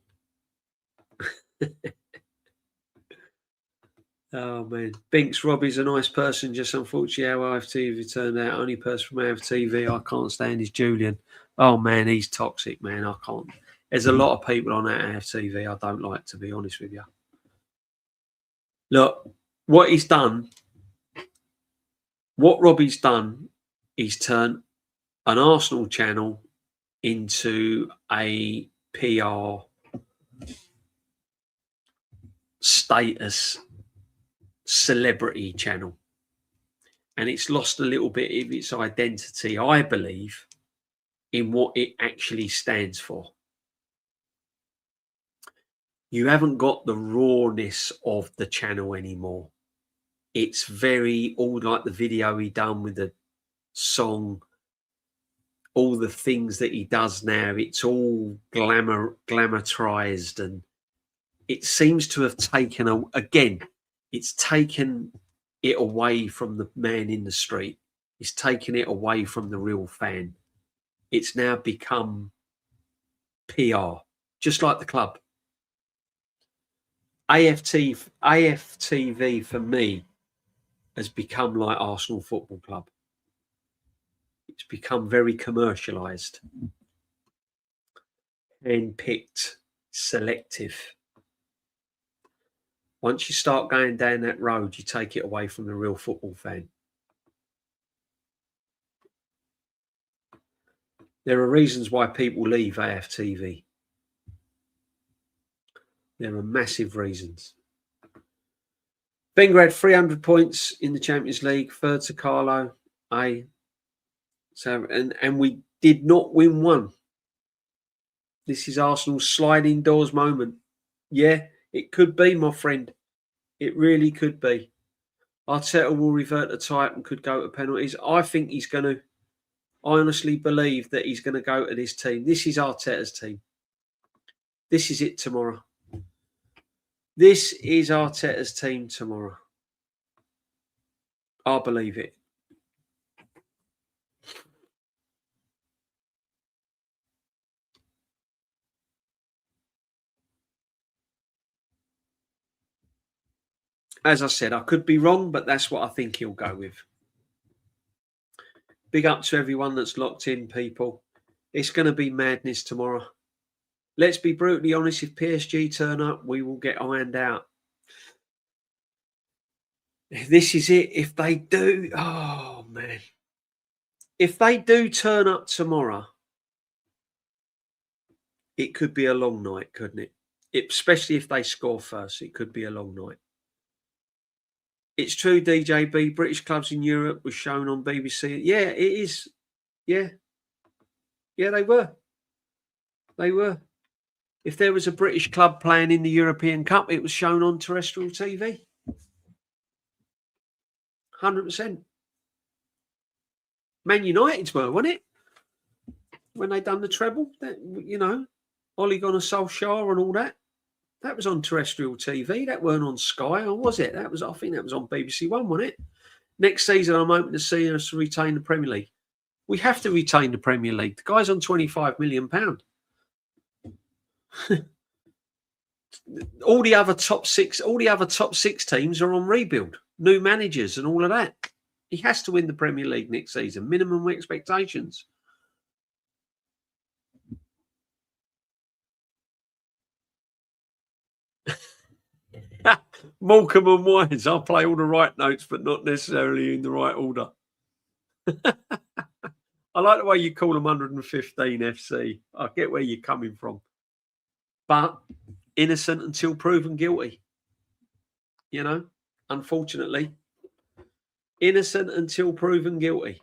S1: Oh, man. Binks, Robbie's a nice person. Just unfortunately, how IFTV turned out. Only person from IFTV I can't stand is Julian. Oh, man, he's toxic, man. I can't. There's a lot of people on that IFTV I don't like, to be honest with you. Look, what he's done, what Robbie's done, he's turned an Arsenal channel into a PR status celebrity channel, and it's lost a little bit of its identity, I believe, in what it actually stands for. You haven't got the rawness of the channel anymore. It's very all like the video he done with the song, all the things that he does now. It's all glamorized, and it seems to have taken it's taken it away from the man in the street. It's taken it away from the real fan. It's now become PR, just like the club. AFTV for me has become like Arsenal Football Club. It's become very commercialised, handpicked, selective. Once you start going down that road, you take it away from the real football fan. There are reasons why people leave AFTV. There are massive reasons. Wenger had 300 points in the Champions League, third to Carlo. So and we did not win one. This is Arsenal's sliding doors moment. Yeah, it could be, my friend. It really could be. Arteta will revert to type and could go to penalties. I think he's going to. I honestly believe that he's going to go to this team. This is Arteta's team. This is it tomorrow. This is Arteta's team tomorrow. I believe it. As I said, I could be wrong, but that's what I think he'll go with. Big up to everyone that's locked in, people. It's going to be madness tomorrow. Let's be brutally honest. If PSG turn up, we will get ironed out. This is it. If they do, oh man. If they do turn up tomorrow, it could be a long night, couldn't it? Especially if they score first, it could be a long night. It's true, DJB. British clubs in Europe was shown on BBC. Yeah, it is. Yeah. Yeah, they were. They were. If there was a British club playing in the European Cup, it was shown on terrestrial TV. 100%. Man United's were, wasn't it? When they done the treble, that, you know, Ole Gunnar Solskjaer and all that. That was on terrestrial TV. That weren't on Sky, or was it? That was, I think that was on BBC One, wasn't it? Next season, I'm hoping to see us retain the Premier League. We have to retain the Premier League. The guy's on £25 million. all the other top six teams are on rebuild, new managers and all of that. He has to win the Premier League next season. Minimum expectations. Morecambe and Wines. I'll play all the right notes, but not necessarily in the right order. I like the way you call them 115 FC. I get where you're coming from. But innocent until proven guilty. You know, unfortunately. Innocent until proven guilty.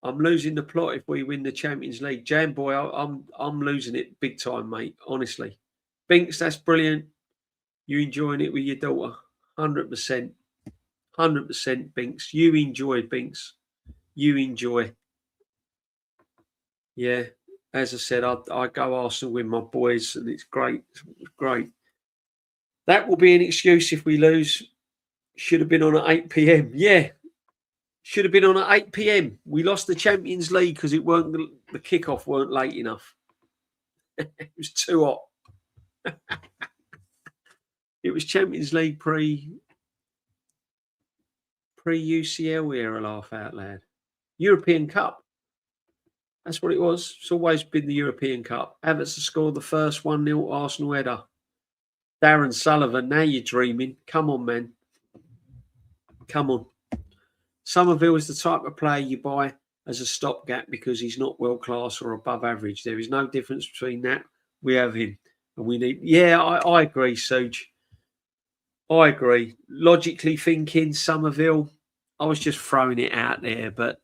S1: I'm losing the plot if we win the Champions League. Jam boy, I'm losing it big time, mate. Honestly. Binks, that's brilliant. You enjoying it with your daughter? 100%. 100%, Binks. You enjoy, Binks. You enjoy. Yeah. As I said, I go Arsenal with my boys, and it's great. It's great. That will be an excuse if we lose. Should have been on at 8 p.m. Yeah. Should have been on at 8 p.m. We lost the Champions League because it weren't the kickoff weren't late enough. It was too hot. It was Champions League pre-UCL era, laugh out loud. European Cup. That's what it was. It's always been the European Cup. Havertz to score the first 1-0 Arsenal header. Darren Sullivan, now you're dreaming. Come on, man. Come on. Somerville is the type of player you buy as a stopgap because he's not world class or above average. There is no difference between that. We have him. And we need... Yeah, I agree, Suge. I agree. Logically thinking, Somerville, I was just throwing it out there, but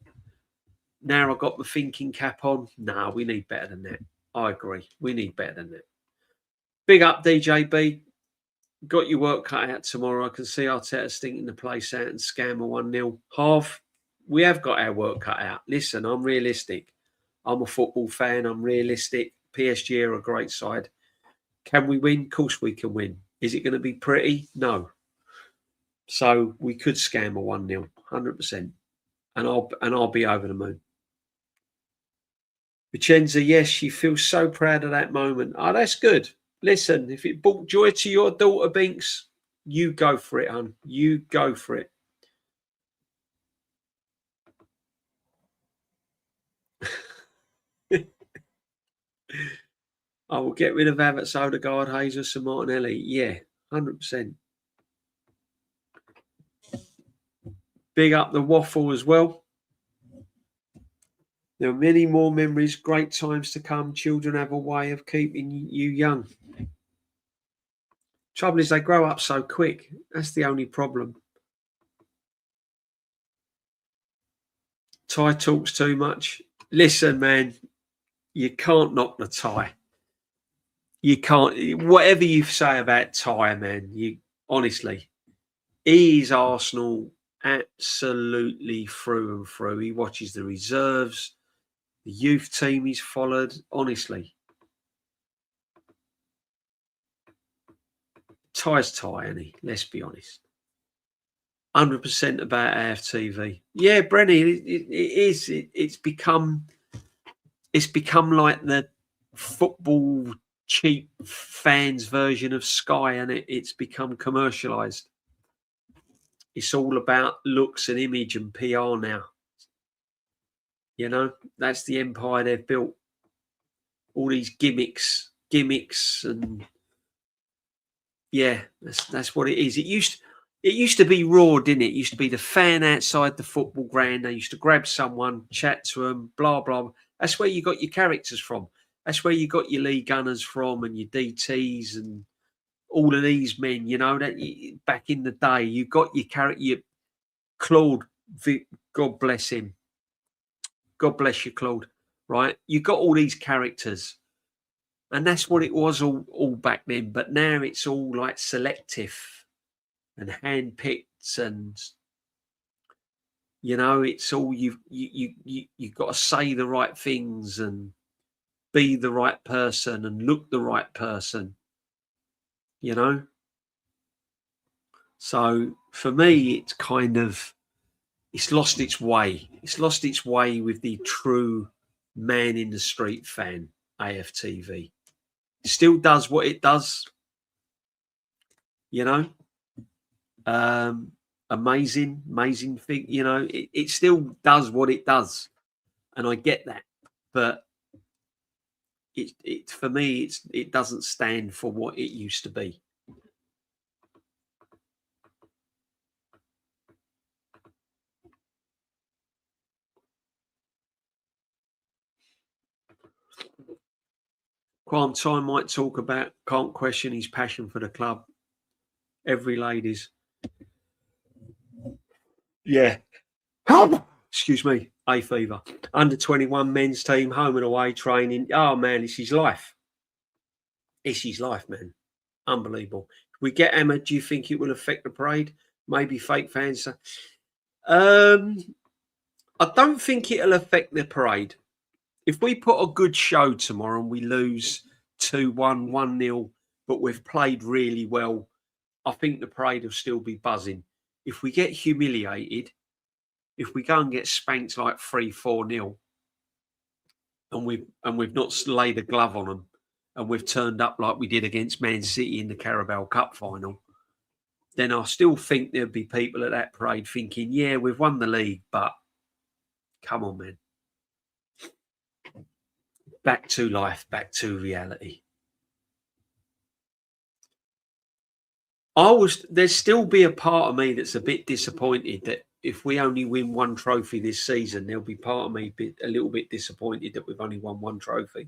S1: now I've got the thinking cap on. No, we need better than that. I agree. We need better than that. Big up, DJB. Got your work cut out tomorrow. I can see Arteta stinking the place out and scam a 1-0 half. We have got our work cut out. Listen, I'm realistic. I'm a football fan. I'm realistic. PSG are a great side. Can we win? Of course we can win. Is it going to be pretty? No. So we could scam a 1-0, 100%. And I'll be over the moon. Vicenza, yes, she feels so proud of that moment. Oh, that's good. Listen, if it brought joy to your daughter, Binks, you go for it, hon. You go for it. I will get rid of Havertz, Odegaard, Jesus, and Martinelli. Yeah, 100%. Big up the waffle as well. There are many more memories, great times to come. Children have a way of keeping you young. Trouble is they grow up so quick. That's the only problem. Ty talks too much. Listen, man, you can't knock the Ty. You can't. Whatever you say about Ty, man, you honestly, he's Arsenal absolutely through and through. He watches the reserves, the youth team he's followed. Honestly, Ty's Ty, isn't he? Let's be honest. 100% about AFTV. Yeah, Brenny, it is. It's become like the football cheap fans version of Sky, and it's become commercialized. It's all about looks and image and PR now. You know, that's the empire they've built. All these gimmicks, and yeah, that's what it is. It used to be raw, didn't it? It used to be the fan outside the football ground. They used to grab someone, chat to them, blah blah. That's where you got your characters from. That's where you got your Lee Gunners from, and your DTs, and all of these men. You know that back in the day, you got your character. Your Claude, God bless him. God bless you, Claude. Right, you got all these characters, and that's what it was all back then. But now it's all like selective and handpicked, and you know, it's all you've got to say the right things and be the right person and look the right person, you know. So for me, it's kind of it's lost its way. It's lost its way with the true man in the street fan. AFTV it still does what it does, you know. Amazing thing, you know. It still does what it does, and I get that, but it for me, it doesn't stand for what it used to be. Time might talk about can't question his passion for the club. Every ladies, yeah. Excuse me, hay fever. Under 21 men's team, home and away training. Oh man, it's his life. It's his life, man. Unbelievable. If we get hammered, do you think it will affect the parade? Maybe fake fans. I don't think it'll affect the parade. If we put a good show tomorrow and we lose 2-1, 1-0, but we've played really well, I think the parade will still be buzzing. If we get humiliated, if we go and get spanked like 3-4-0, and we've not laid a glove on them, and we've turned up like we did against Man City in the Carabao Cup final, then I still think there'd be people at that parade thinking, yeah, we've won the league, but come on, man. Back to life, back to reality. There'd still be a part of me that's a bit disappointed that if we only win one trophy this season, there'll be part of me a little bit disappointed that we've only won one trophy.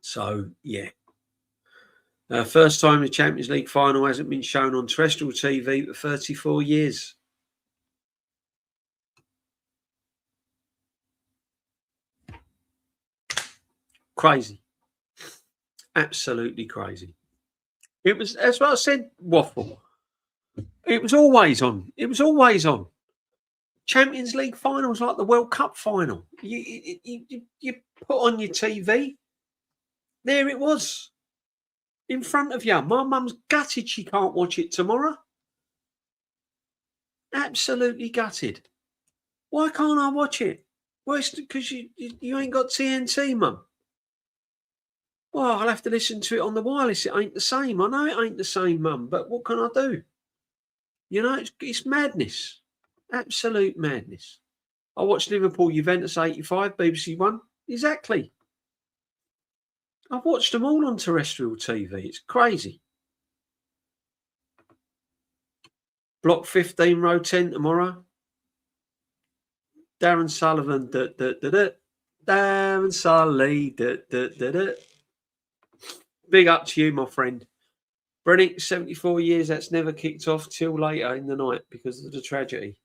S1: So, yeah. First time the Champions League final hasn't been shown on terrestrial TV for 34 years. Crazy. Absolutely crazy. It was, that's what I said, waffle. It was always on. It was always on. Champions League finals like the World Cup final. You put on your TV. There it was. In front of you. My mum's gutted she can't watch it tomorrow. Absolutely gutted. Why can't I watch it? Well, it's because you ain't got TNT, mum. Well, I'll have to listen to it on the wireless. It ain't the same. I know it ain't the same, Mum, but what can I do? You know, it's madness. Absolute madness. I watched Liverpool Juventus 85, BBC One. Exactly. I've watched them all on terrestrial TV. It's crazy. Block 15, row 10 tomorrow. Darren Sullivan. Darren Sully. Big up to you, my friend. Brennick, 74 years. That's never kicked off till later in the night because of the tragedy.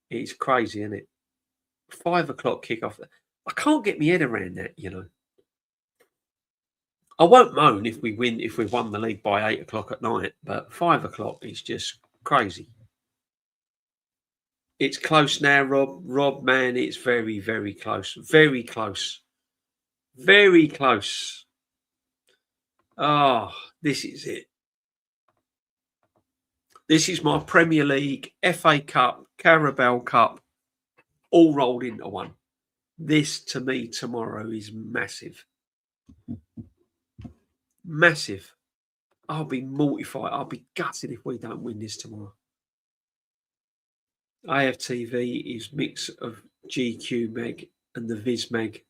S1: It's crazy, isn't it? 5 o'clock kickoff. I can't get my head around that, you know. I won't moan if we won the league by 8 o'clock at night, but 5 o'clock is just crazy. It's close now, Rob. Rob, man, it's very, very close. Very close. Very close. Oh, this is it. This is my Premier League, FA Cup, Carabao Cup, all rolled into one. This, to me, tomorrow is massive. Massive. I'll be mortified. I'll be gutted if we don't win this tomorrow. AFTV is mix of GQ Mag and the Viz Mag.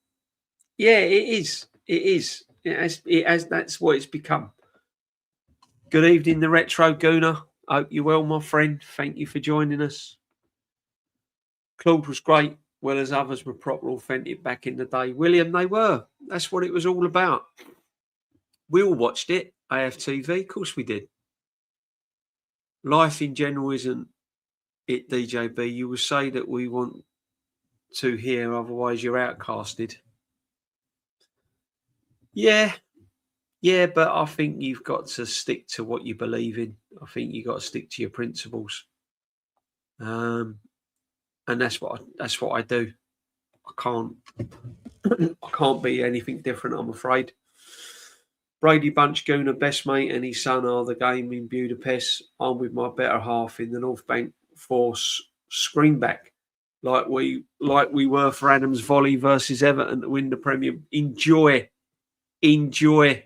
S1: Yeah, it is. It is. It has. That's what it's become. Good evening, the Retro Gooner. Hope you're well, my friend. Thank you for joining us. Claude was great, well as others were proper authentic back in the day. William, they were. That's what it was all about. We all watched it, AFTV. Of course we did. Life in general isn't it, DJB. You will say that we want to hear, otherwise you're outcasted. Yeah, but I think you've got to stick to what you believe in. I think you've got to stick to your principles. And that's what I do. I can't be anything different, I'm afraid. Brady Bunch Gooner, best mate, and his son are the game in Budapest. I'm with my better half in the North Bank Force screenback, like we were for Adams Volley versus Everton to win the Premier. Enjoy.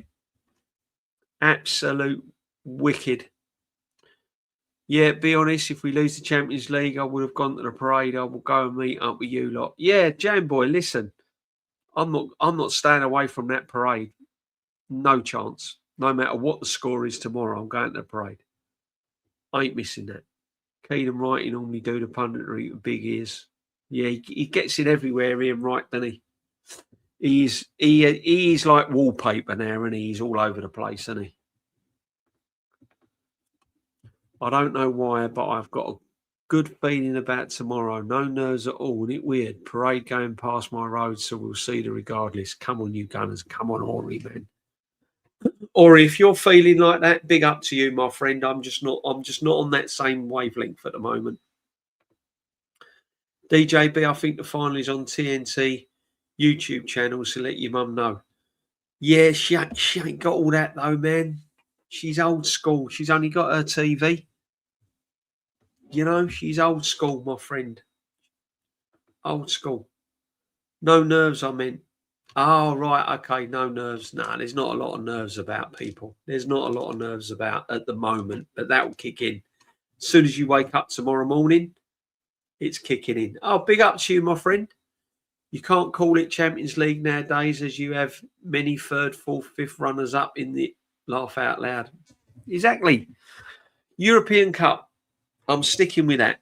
S1: Absolute wicked. Yeah, be honest, if we lose the Champions League, I would have gone to the parade. I will go and meet up with you lot. Yeah, Jam Boy, listen. I'm not staying away from that parade. No chance. No matter what the score is tomorrow, I'm going to the parade. I ain't missing that. Keenan Wright, he normally do the punditry with big ears. Yeah, he gets it everywhere, Ian Wright, doesn't he? He's like wallpaper now, and he's all over the place, isn't he? I don't know why, but I've got a good feeling about tomorrow. No nerves at all. Isn't it weird? Parade going past my road, so we'll see the regardless. Come on, you Gunners. Come on, Ori, man. Or if you're feeling like that, big up to you, my friend. I'm just not on that same wavelength at the moment. DJB, I think the final is on TNT YouTube channel, so let your mum know. Yeah, she ain't got all that though, man. She's old school. She's only got her TV. You know, she's old school, my friend. Old school. No nerves, I meant. Oh, right. Okay. No nerves. No, there's not a lot of nerves about, people. There's not a lot of nerves about at the moment, but that will kick in. As soon as you wake up tomorrow morning, it's kicking in. Oh, big up to you, my friend. You can't call it Champions League nowadays, as you have many third, fourth, fifth runners up in the laugh out loud. Exactly. European Cup. I'm sticking with that.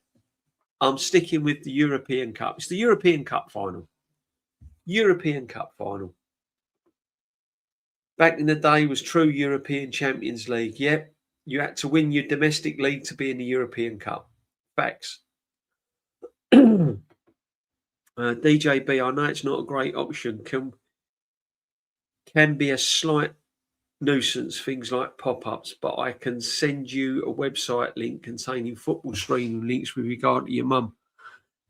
S1: I'm sticking with the European Cup. It's the European Cup final. European Cup final. Back in the day was true European Champions League. Yep. You had to win your domestic league to be in the European Cup. Facts. DJB, I know it's not a great option. Can be a slight nuisance, things like pop-ups, but I can send you a website link containing football streaming links with regard to your mum.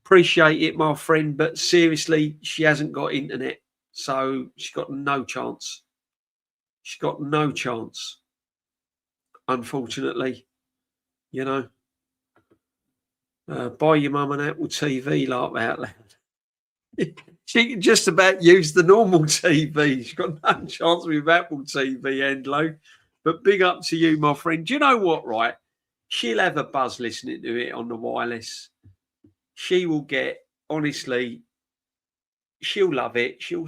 S1: Appreciate it, my friend, but seriously, she hasn't got internet, so she's got no chance. She's got no chance, unfortunately. You know, buy your mum an Apple TV, laugh out loud. She can just about use the normal TV. She's got no chance with Apple TV, Endlo. But big up to you, my friend. Do you know what, right? She'll have a buzz listening to it on the wireless. She will get, honestly, she'll love it. She'll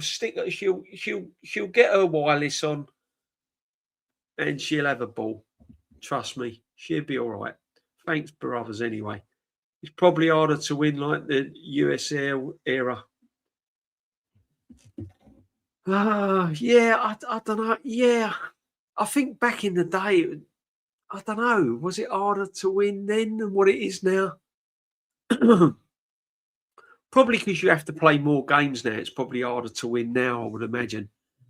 S1: get her wireless on and she'll have a ball. Trust me, she'll be all right. Thanks, brothers, anyway. It's probably harder to win like the US era. Yeah, I don't know. Yeah, I think back in the day, I don't know. Was it harder to win then than what it is now? Probably because you have to play more games now. It's probably harder to win now, I would imagine.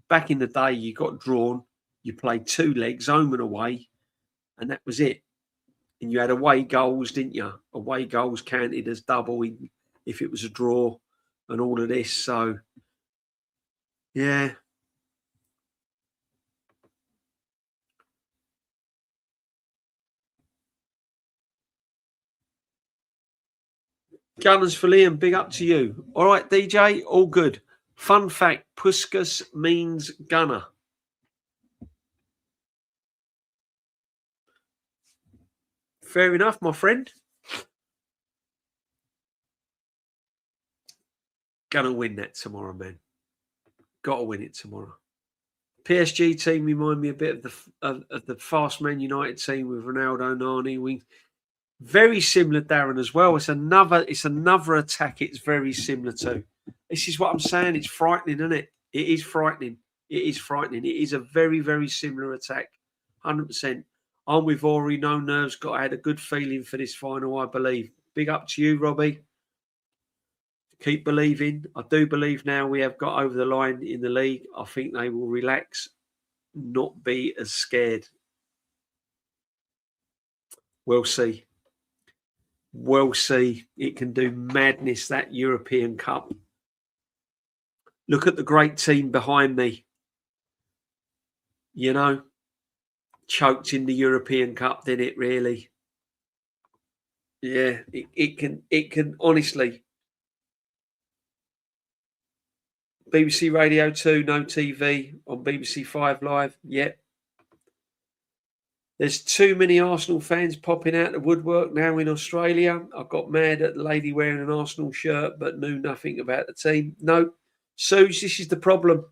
S1: Back in the day, you got drawn, you played 2 legs, home and away, and that was it. And you had away goals, didn't you? Away goals counted as double if it was a draw and all of this. So, yeah. Gunners for Liam, big up to you. All right, DJ, all good. Fun fact, Puskas means gunner. Fair enough, my friend. Gonna win that tomorrow, man. Got to win it tomorrow. PSG team remind me a bit of the fast Man United team with Ronaldo, Nani. Very similar, Darren, as well. It's another attack. It's very similar to. This is what I'm saying. It's frightening, isn't it? It is frightening. It is frightening. It is a very, very similar attack. 100%. I'm with Ori. No nerves. I had a good feeling for this final, I believe. Big up to you, Robbie. Keep believing. I do believe now we have got over the line in the league. I think they will relax, not be as scared. We'll see. We'll see. It can do madness, that European Cup. Look at the great team behind me. You know, choked in the European Cup, didn't it, really? Yeah, it can honestly. BBC Radio 2, no TV, on BBC 5 Live. Yep. There's too many Arsenal fans popping out the woodwork now in Australia. I got mad at the lady wearing an Arsenal shirt but knew nothing about the team. No, Suze, this is the problem.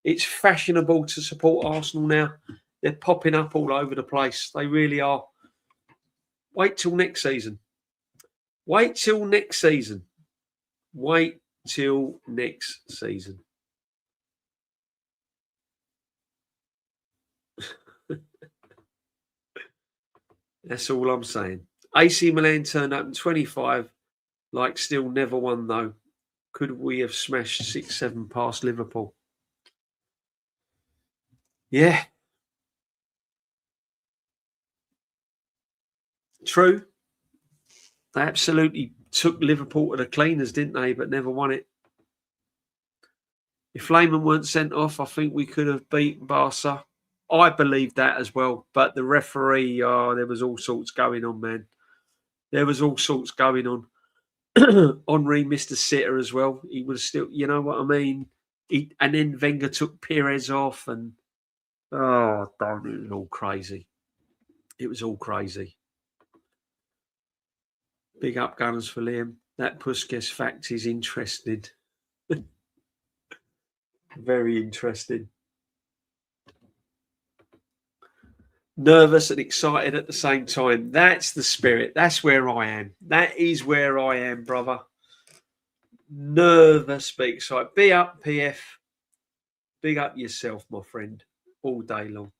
S1: It's fashionable to support Arsenal now. They're popping up all over the place. They really are. Wait till next season. Wait till next season. Wait till next season. That's all I'm saying. AC Milan turned up in 25, like still never won though. Could we have smashed 6-7 past Liverpool? Yeah. True. They absolutely took Liverpool to the cleaners, didn't they? But never won it. If Lehmann weren't sent off, I think we could have beaten Barca. I believe that as well. But the referee, there was all sorts going on, man. There was all sorts going on. Henry missed a sitter as well. He was still, you know what I mean? And then Wenger took Perez off and, it was all crazy. It was all crazy. Big up Gunners for Liam. That Puskas fact is interesting. Very interesting. Nervous and excited at the same time. That's the spirit. That's where I am. That is where I am, brother. Nervous but excited. Be up, PF. Big up yourself, my friend, all day long.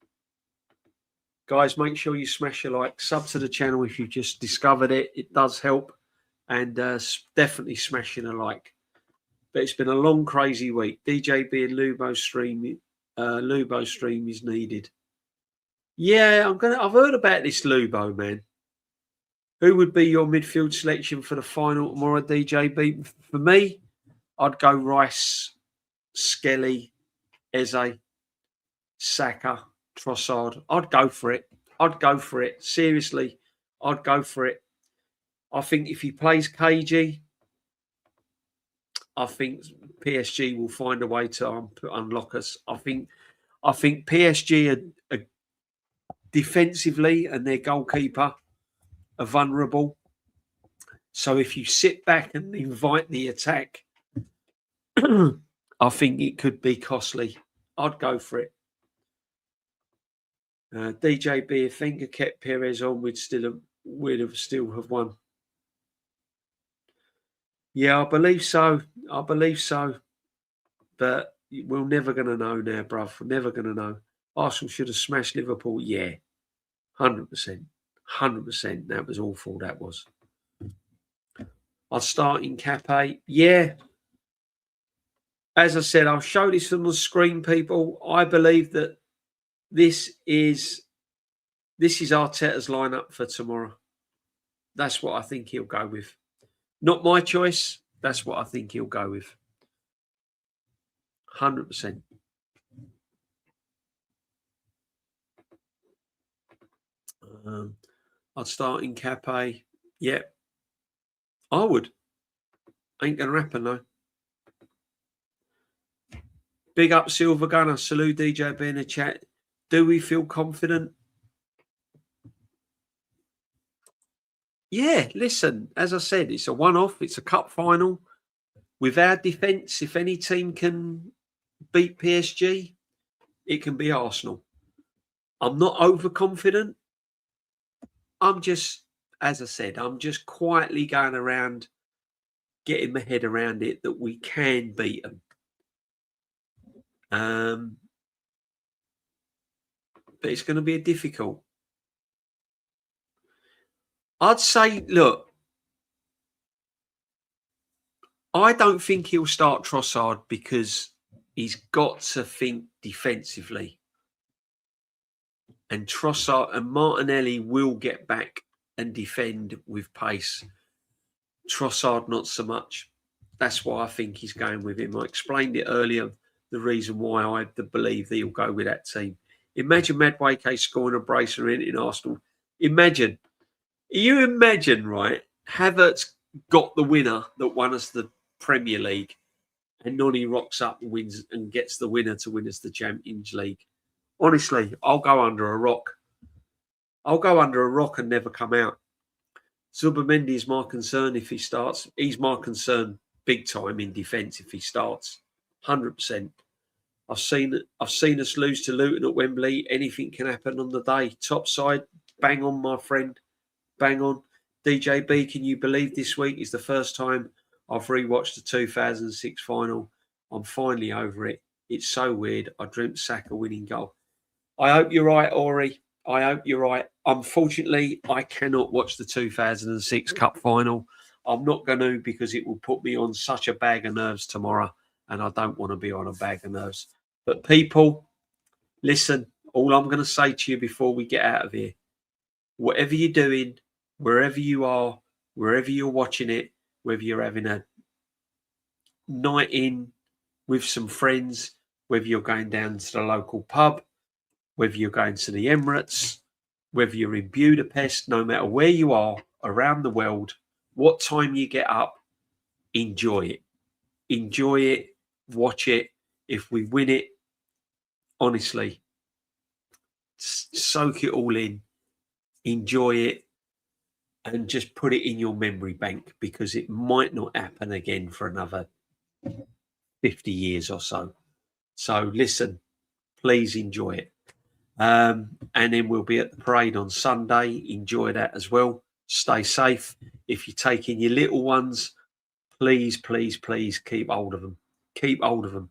S1: Guys, make sure you smash a like. Sub to the channel if you've just discovered it. It does help. And definitely smashing a like. But it's been a long, crazy week. DJB and Lubo stream is needed. Yeah, I've heard about this Lubo, man. Who would be your midfield selection for the final tomorrow, DJB? For me, I'd go Rice, Skelly, Eze, Saka, Trossard. I'd go for it. Seriously, I'd go for it. I think if he plays KG, I think PSG will find a way to unlock us. I think PSG are defensively, and their goalkeeper are vulnerable. So if you sit back and invite the attack, I think it could be costly. I'd go for it. DJB, if Wenger kept Perez on, we'd still have won. Yeah, I believe so. But we're never going to know now, bruv. We're never going to know. Arsenal should have smashed Liverpool. Yeah, 100%. 100%. That was awful, that was. I'll start in Cape. Yeah. As I said, I'll show this on the screen, people. I believe that this is Arteta's lineup for tomorrow. That's what I think he'll go with. Not my choice. That's what I think he'll go with. 100%. I'd start in Cape. Yeah. I would. Ain't going to happen, though. Big up, Silver Gunner. Salute DJ B in the chat. Do we feel confident? Yeah, listen, as I said, it's a one-off. It's a cup final. With our defence, if any team can beat PSG, it can be Arsenal. I'm not overconfident. I'm just, as I said, I'm just quietly going around, getting my head around it that we can beat them. But it's going to be difficult. I'd say, look, I don't think he'll start Trossard because he's got to think defensively. And Trossard and Martinelli will get back and defend with pace. Trossard, not so much. That's why I think he's going with him. I explained it earlier, the reason why I believe that he'll go with that team. Imagine Madueke scoring a bracer in Arsenal. Imagine, right? Havertz got the winner that won us the Premier League, and Noni rocks up and wins and gets the winner to win us the Champions League. Honestly, I'll go under a rock. I'll go under a rock and never come out. Zubimendi is my concern if he starts. He's my concern big time in defence if he starts. 100%. I've seen us lose to Luton at Wembley. Anything can happen on the day. Top side, bang on, my friend. Bang on. DJB, can you believe this week is the first time I've rewatched the 2006 final? I'm finally over it. It's so weird. I dreamt Saka winning goal. I hope you're right, Ori. I hope you're right. Unfortunately, I cannot watch the 2006 Cup final. I'm not going to because it will put me on such a bag of nerves tomorrow, and I don't want to be on a bag of nerves. But people, listen, all I'm going to say to you before we get out of here, whatever you're doing, wherever you are, wherever you're watching it, whether you're having a night in with some friends, whether you're going down to the local pub, whether you're going to the Emirates, whether you're in Budapest, no matter where you are around the world, what time you get up, enjoy it. Enjoy it. Watch it. If we win it, honestly, soak it all in. Enjoy it. And just put it in your memory bank because it might not happen again for another 50 years or so. So listen, please enjoy it. And then we'll be at the parade on Sunday. Enjoy that as well. Stay safe. If you're taking your little ones, please, please, please keep hold of them. Keep hold of them,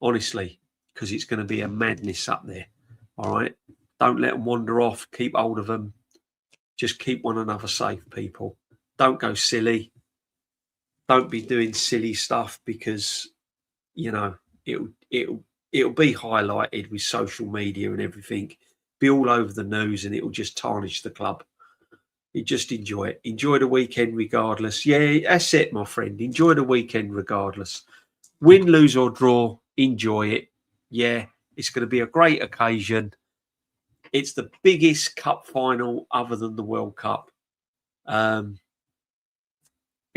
S1: honestly, because it's going to be a madness up there. All right? Don't let them wander off. Keep hold of them. Just keep one another safe, people. Don't go silly. Don't be doing silly stuff because, you know, it'll be highlighted with social media and everything. Be all over the news and it'll just tarnish the club. You just enjoy it. Enjoy the weekend regardless. Yeah, that's it, my friend. Enjoy the weekend regardless. Win, lose or draw, enjoy it. Yeah, it's going to be a great occasion. It's the biggest cup final other than the World Cup.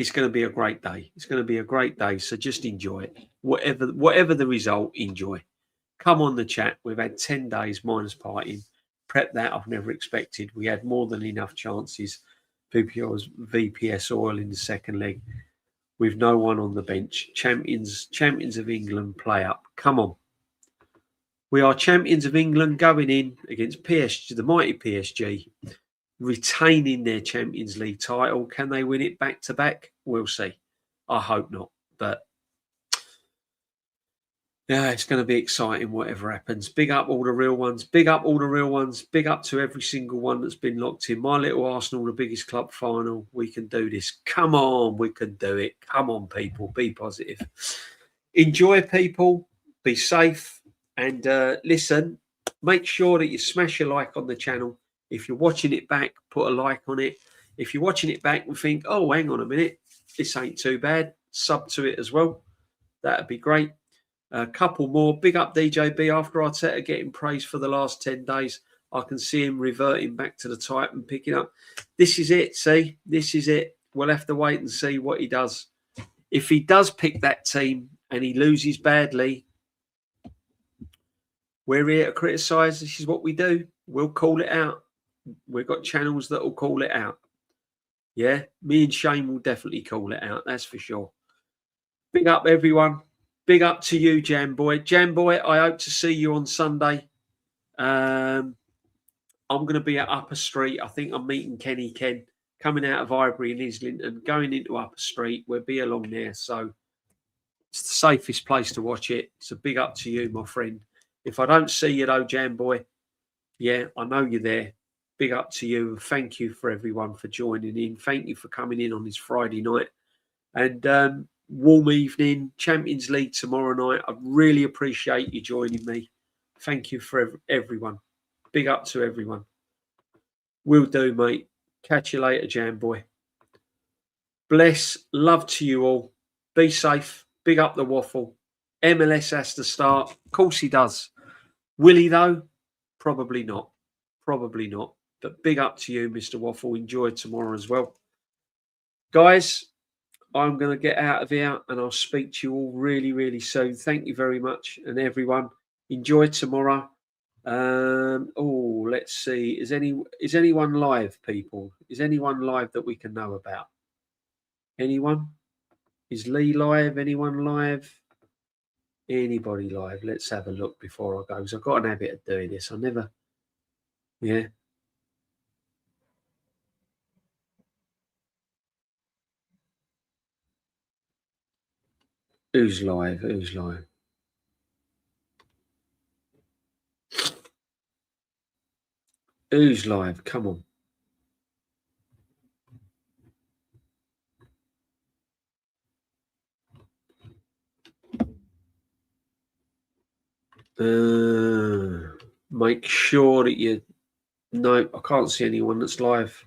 S1: it's going to be a great day. It's going to be a great day. So just enjoy it. Whatever the result, enjoy. Come on the chat. We've had 10 days minus partying. Prep that I've never expected. We had more than enough chances. VPS oil in the second leg with no one on the bench. Champions of England play up. Come on. We are champions of England going in against PSG, the mighty PSG, retaining their Champions League title. Can they win it back to back? We'll see. I hope not. But yeah, it's going to be exciting, whatever happens. Big up all the real ones. Big up all the real ones. Big up to every single one that's been locked in. My little Arsenal, the biggest club final. We can do this. Come on, we can do it. Come on, people. Be positive. Enjoy, people. Be safe. And listen, make sure that you smash a like on the channel. If you're watching it back, put a like on it. If you're watching it back and think, oh, hang on a minute, this ain't too bad, sub to it as well. That'd be great. A couple more. Big up DJB. After Arteta getting praised for the last 10 days, I can see him reverting back to the type and picking up. This is it, see? This is it. We'll have to wait and see what he does. If he does pick that team and he loses badly, we're here to criticise. This is what we do. We'll call it out. We've got channels that will call it out. Yeah, me and Shane will definitely call it out. That's for sure. Big up, everyone. Big up to you, Jamboy. Jamboy, I hope to see you on Sunday. I'm going to be at Upper Street. I think I'm meeting Kenny Ken coming out of Ivory and Islington, going into Upper Street. We'll be along there. So it's the safest place to watch it. So big up to you, my friend. If I don't see you, though, Jamboy, yeah, I know you're there. Big up to you. And thank you for everyone for joining in. Thank you for coming in on this Friday night. And warm evening, Champions League tomorrow night. I really appreciate you joining me. Thank you for everyone. Big up to everyone. Will do, mate. Catch you later, Jamboy. Bless. Love to you all. Be safe. Big up the waffle. MLS has to start. Of course he does. Will he, though? Probably not. Probably not. But big up to you, Mr. Waffle. Enjoy tomorrow as well. Guys, I'm going to get out of here and I'll speak to you all really, really soon. Thank you very much. And everyone, enjoy tomorrow. Let's see. Is anyone live, people? Is anyone live that we can know about? Anyone? Is Lee live? Anyone live? Anybody live? Let's have a look before I go, because I've got an habit of doing this. I never, yeah. Who's live? Who's live? Who's live? Come on. Make sure that you... No, I can't see anyone that's live.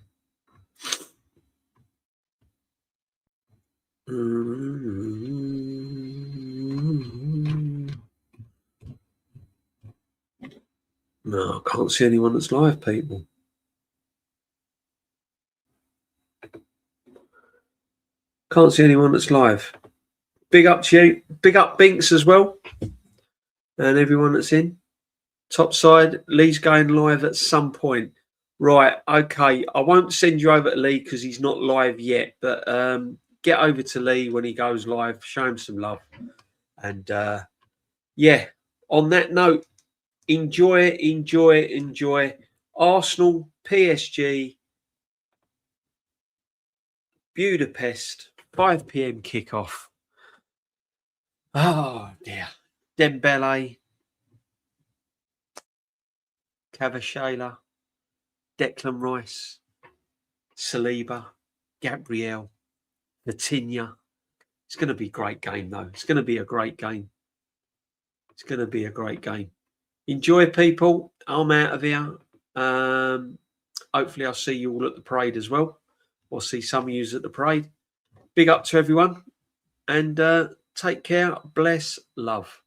S1: No, I can't see anyone that's live, people. Can't see anyone that's live. Big up to you. Big up Binks as well. And everyone that's in. Top side, Lee's going live at some point. Right, okay. I won't send you over to Lee because he's not live yet. But get over to Lee when he goes live. Show him some love. And yeah, on that note, enjoy. Arsenal, PSG, Budapest, 5 p.m. kickoff. Oh, dear. Dembele, Kvaratskhelia, Declan Rice, Saliba, Gabriel, Vitinha. It's going to be a great game, though. It's going to be a great game. It's going to be a great game. Enjoy, people. I'm out of here. Hopefully, I'll see you all at the parade as well. Or see some of you at the parade. Big up to everyone. And take care. Bless. Love.